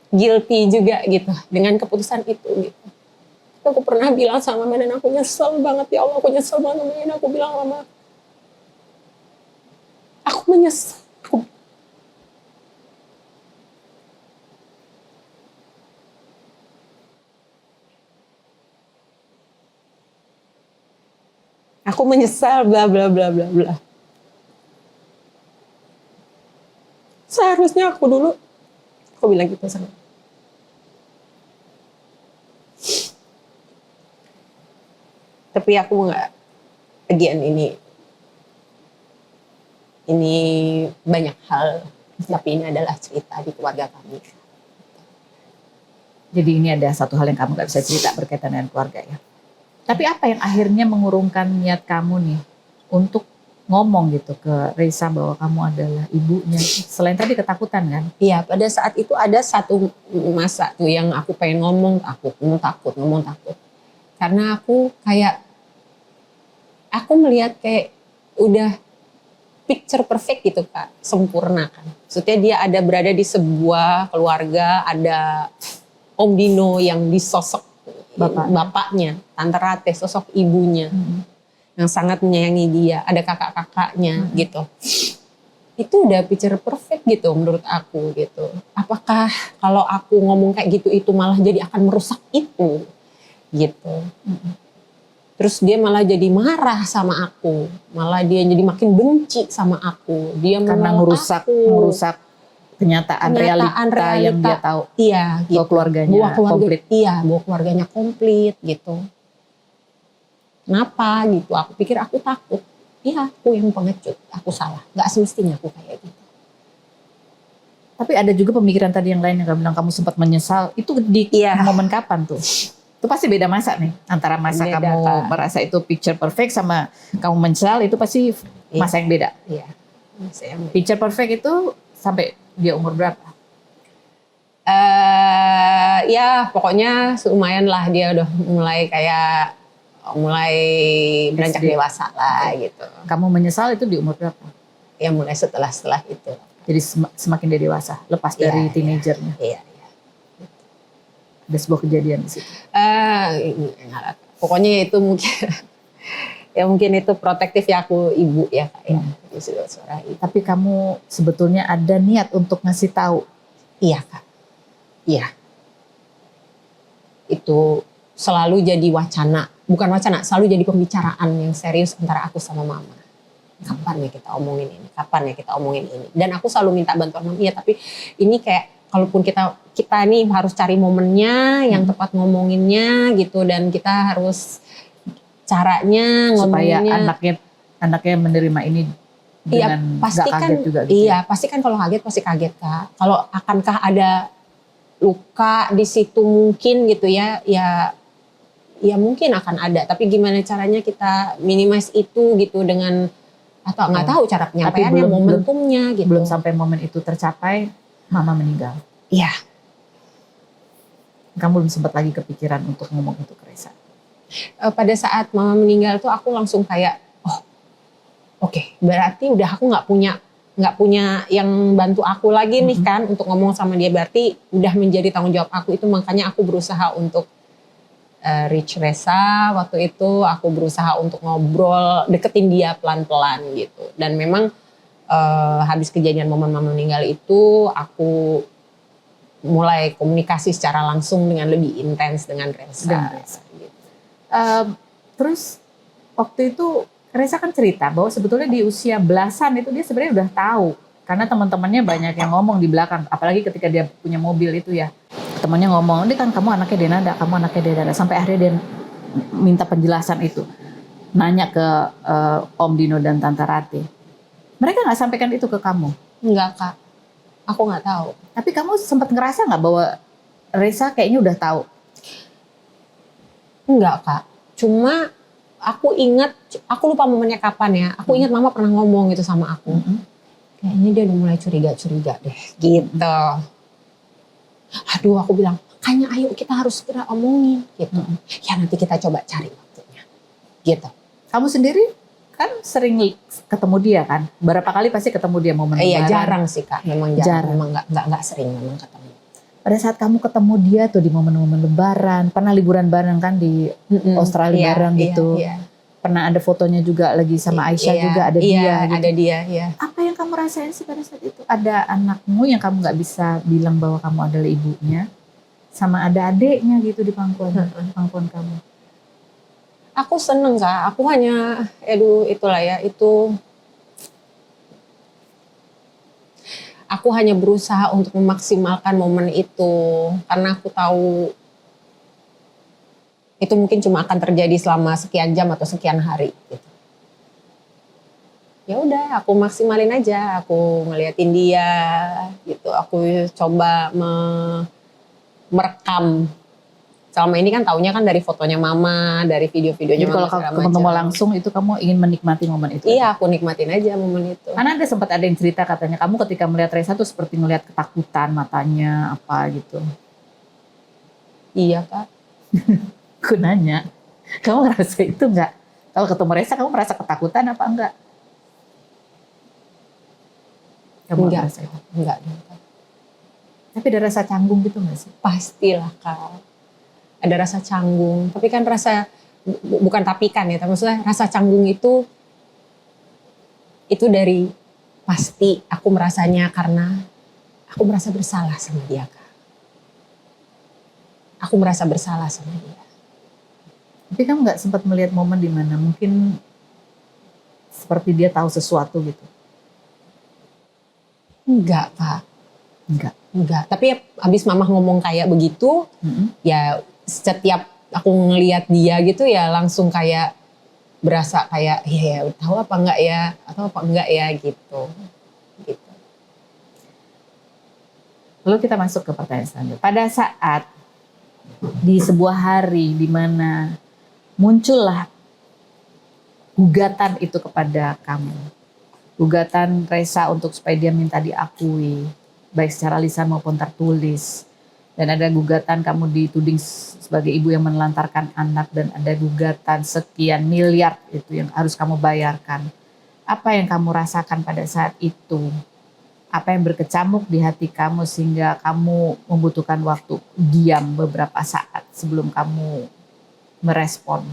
Speaker 1: guilty juga gitu dengan keputusan itu gitu. Aku pernah bilang sama mama dan aku nyesel banget, ya Allah, aku nyesel banget sama ini. Aku bilang mama, aku menyesal. Aku menyesal bla bla bla bla bla. Seharusnya aku dulu, aku bilang gitu sama. Tapi aku nggak, again ini banyak hal, tapi ini adalah cerita di keluarga kami.
Speaker 2: Jadi ini ada satu hal yang kamu nggak bisa cerita berkaitan dengan keluarga ya. Tapi apa yang akhirnya mengurungkan niat kamu nih untuk ngomong gitu ke Reza bahwa kamu adalah ibunya? Selain tadi ketakutan kan?
Speaker 1: Iya, pada saat itu ada satu masa tuh yang aku pengen ngomong takut. Karena aku melihat kayak udah picture perfect gitu Kak, sempurna kan. Maksudnya dia ada berada di sebuah keluarga, ada Om Dino yang disosok bapaknya, Tante Rate sosok ibunya yang sangat menyayangi dia, ada kakak-kakaknya gitu. Itu udah picture perfect gitu menurut aku gitu. Apakah kalau aku ngomong kayak gitu itu malah jadi akan merusak itu gitu. Terus dia malah jadi marah sama aku, malah dia jadi makin benci sama aku. Dia
Speaker 2: karena merusak kenyataan realita yang dia tahu.
Speaker 1: Iya, gitu.
Speaker 2: Keluarganya komplit.
Speaker 1: Iya, bahwa keluarganya komplit gitu. Kenapa gitu? Aku pikir aku takut. Iya, aku yang pengecut. Aku salah. Gak semestinya aku kayak gitu.
Speaker 2: Tapi ada juga pemikiran tadi yang lain yang kamu bilang kamu sempat menyesal. Itu di momen kapan tuh? Itu pasti beda masa nih. Antara masa beda, kamu Kak. Merasa itu picture perfect sama kamu menyesal itu pasti masa yang beda.
Speaker 1: Iya. Masa yang beda.
Speaker 2: Picture perfect itu sampai dia umur berapa?
Speaker 1: Ya pokoknya lumayan lah, dia udah mulai beranjak dewasa lah gitu.
Speaker 2: Kamu menyesal itu di umur berapa?
Speaker 1: Ya mulai setelah itu.
Speaker 2: Jadi semakin dia dewasa, lepas dari teenagernya.
Speaker 1: Iya.
Speaker 2: Ada sebuah kejadian di situ.
Speaker 1: Pokoknya itu mungkin itu protektif ya, aku ibu ya Kak ya. Suara ibu.
Speaker 2: Tapi kamu sebetulnya ada niat untuk ngasih tahu.
Speaker 1: Iya Kak. Iya. Itu selalu jadi bukan wacana, selalu jadi pembicaraan yang serius antara aku sama mama. Kapan ya kita omongin ini? Dan aku selalu minta bantuan mama. Iya, tapi ini kayak kalaupun kita nih harus cari momennya yang tepat ngomonginnya gitu, dan kita harus caranya ngomonginnya
Speaker 2: supaya anaknya menerima ini dengan gak kaget juga gitu.
Speaker 1: Iya, pasti kan kalau kaget pasti kaget Kak. Kalau akankah ada luka di situ mungkin gitu ya mungkin akan ada, tapi gimana caranya kita minimize itu gitu dengan atau nggak tahu cara penyampaiannya, momentumnya gitu.
Speaker 2: Belum sampai momen itu tercapai, Mama meninggal.
Speaker 1: Iya.
Speaker 2: Kamu belum sempat lagi kepikiran untuk ngomong itu ke Reza?
Speaker 1: Pada saat mama meninggal tuh aku langsung kayak, oh oke, berarti udah aku nggak punya yang bantu aku lagi nih kan untuk ngomong sama dia, berarti udah menjadi tanggung jawab aku. Itu makanya aku berusaha untuk reach Reza waktu itu, aku berusaha untuk ngobrol, deketin dia pelan-pelan gitu. Dan memang habis kejadian momen mama meninggal itu, aku mulai komunikasi secara langsung dengan lebih intens dengan Reza. Gitu.
Speaker 2: Terus waktu itu Reza kan cerita bahwa sebetulnya di usia belasan itu dia sebenarnya udah tahu, karena teman-temannya banyak yang ngomong di belakang, apalagi ketika dia punya mobil itu ya, temannya ngomong, ini kan kamu anaknya Denada, kamu anaknya Denada, sampai akhirnya dia minta penjelasan itu, nanya ke Om Dino dan Tante Rati. Mereka nggak sampaikan itu ke kamu?
Speaker 1: Enggak Kak, aku nggak tahu.
Speaker 2: Tapi kamu sempat ngerasa nggak bahwa Reza kayaknya udah tahu?
Speaker 1: Enggak Kak, cuma aku ingat, aku lupa momennya kapan ya, aku ingat mama pernah ngomong gitu sama aku. Kayaknya dia udah mulai curiga-curiga deh gitu. Aduh, aku bilang, kayaknya ayo kita harus segera omongin gitu. Ya nanti kita coba cari waktunya gitu.
Speaker 2: Kamu sendiri kan sering ketemu dia kan? Berapa kali pasti ketemu dia momen
Speaker 1: Iya,
Speaker 2: lebaran?
Speaker 1: jarang sih Kak, memang jarang. Memang nggak sering memang ketemu.
Speaker 2: Pada saat kamu ketemu dia tuh di momen-momen lebaran, pernah liburan bareng kan di Australia bareng gitu.
Speaker 1: Iya.
Speaker 2: Pernah ada fotonya juga lagi sama Aisyah juga, ada
Speaker 1: dia
Speaker 2: gitu.
Speaker 1: Ada dia, iya.
Speaker 2: Apa yang kamu rasain sih pada saat itu? Ada anakmu yang kamu nggak bisa bilang bahwa kamu adalah ibunya, sama ada adiknya gitu di pangkuan kamu.
Speaker 1: Aku seneng Kak, aku hanya, itulah ya, itu. Aku hanya berusaha untuk memaksimalkan momen itu, karena aku tahu itu mungkin cuma akan terjadi selama sekian jam atau sekian hari gitu. Ya udah, aku maksimalin aja, aku ngeliatin dia gitu, aku coba merekam. Selama ini kan taunya kan dari fotonya mama, dari video-videonya
Speaker 2: Jadi
Speaker 1: mama
Speaker 2: kalau
Speaker 1: segala
Speaker 2: ketemu
Speaker 1: macam.
Speaker 2: langsung itu kamu ingin menikmati momen itu?
Speaker 1: Iya, aku nikmatin aja momen itu.
Speaker 2: Karena sempat ada yang cerita katanya kamu ketika melihat Reza tuh seperti melihat ketakutan matanya apa gitu.
Speaker 1: Iya Kak.
Speaker 2: Aku nanya, kamu ngerasa itu enggak? Kalau ketemu Reza kamu merasa ketakutan apa enggak? Kamu
Speaker 1: Enggak.
Speaker 2: ngerasa itu?
Speaker 1: Enggak.
Speaker 2: Tapi ada rasa canggung gitu enggak sih?
Speaker 1: Pastilah Kak. Ada rasa canggung, tapi kan bukan tapikan ya, tapi maksudnya rasa canggung itu dari pasti aku merasanya karena aku merasa bersalah sama dia Kak. Aku merasa bersalah sama dia.
Speaker 2: Tapi kamu nggak sempat melihat momen di mana mungkin seperti dia tahu sesuatu gitu?
Speaker 1: Enggak Kak. Enggak. Tapi abis mama ngomong kayak begitu, ya setiap aku ngelihat dia gitu ya langsung kayak berasa kayak ya tahu apa enggak ya atau apa enggak ya gitu.
Speaker 2: Lalu kita masuk ke pertanyaan selanjutnya. Pada saat di sebuah hari di mana muncullah gugatan itu kepada kamu, gugatan Reza untuk supaya dia minta diakui baik secara lisan maupun tertulis, dan ada gugatan kamu dituding sebagai ibu yang menelantarkan anak, dan ada gugatan sekian miliar itu yang harus kamu bayarkan. Apa yang kamu rasakan pada saat itu? Apa yang berkecamuk di hati kamu sehingga kamu membutuhkan waktu diam beberapa saat sebelum kamu merespon?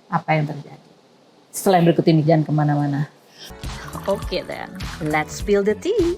Speaker 2: Apa yang terjadi? Setelah yang berikut ini jangan kemana-mana.
Speaker 3: Okay then, let's spill the tea.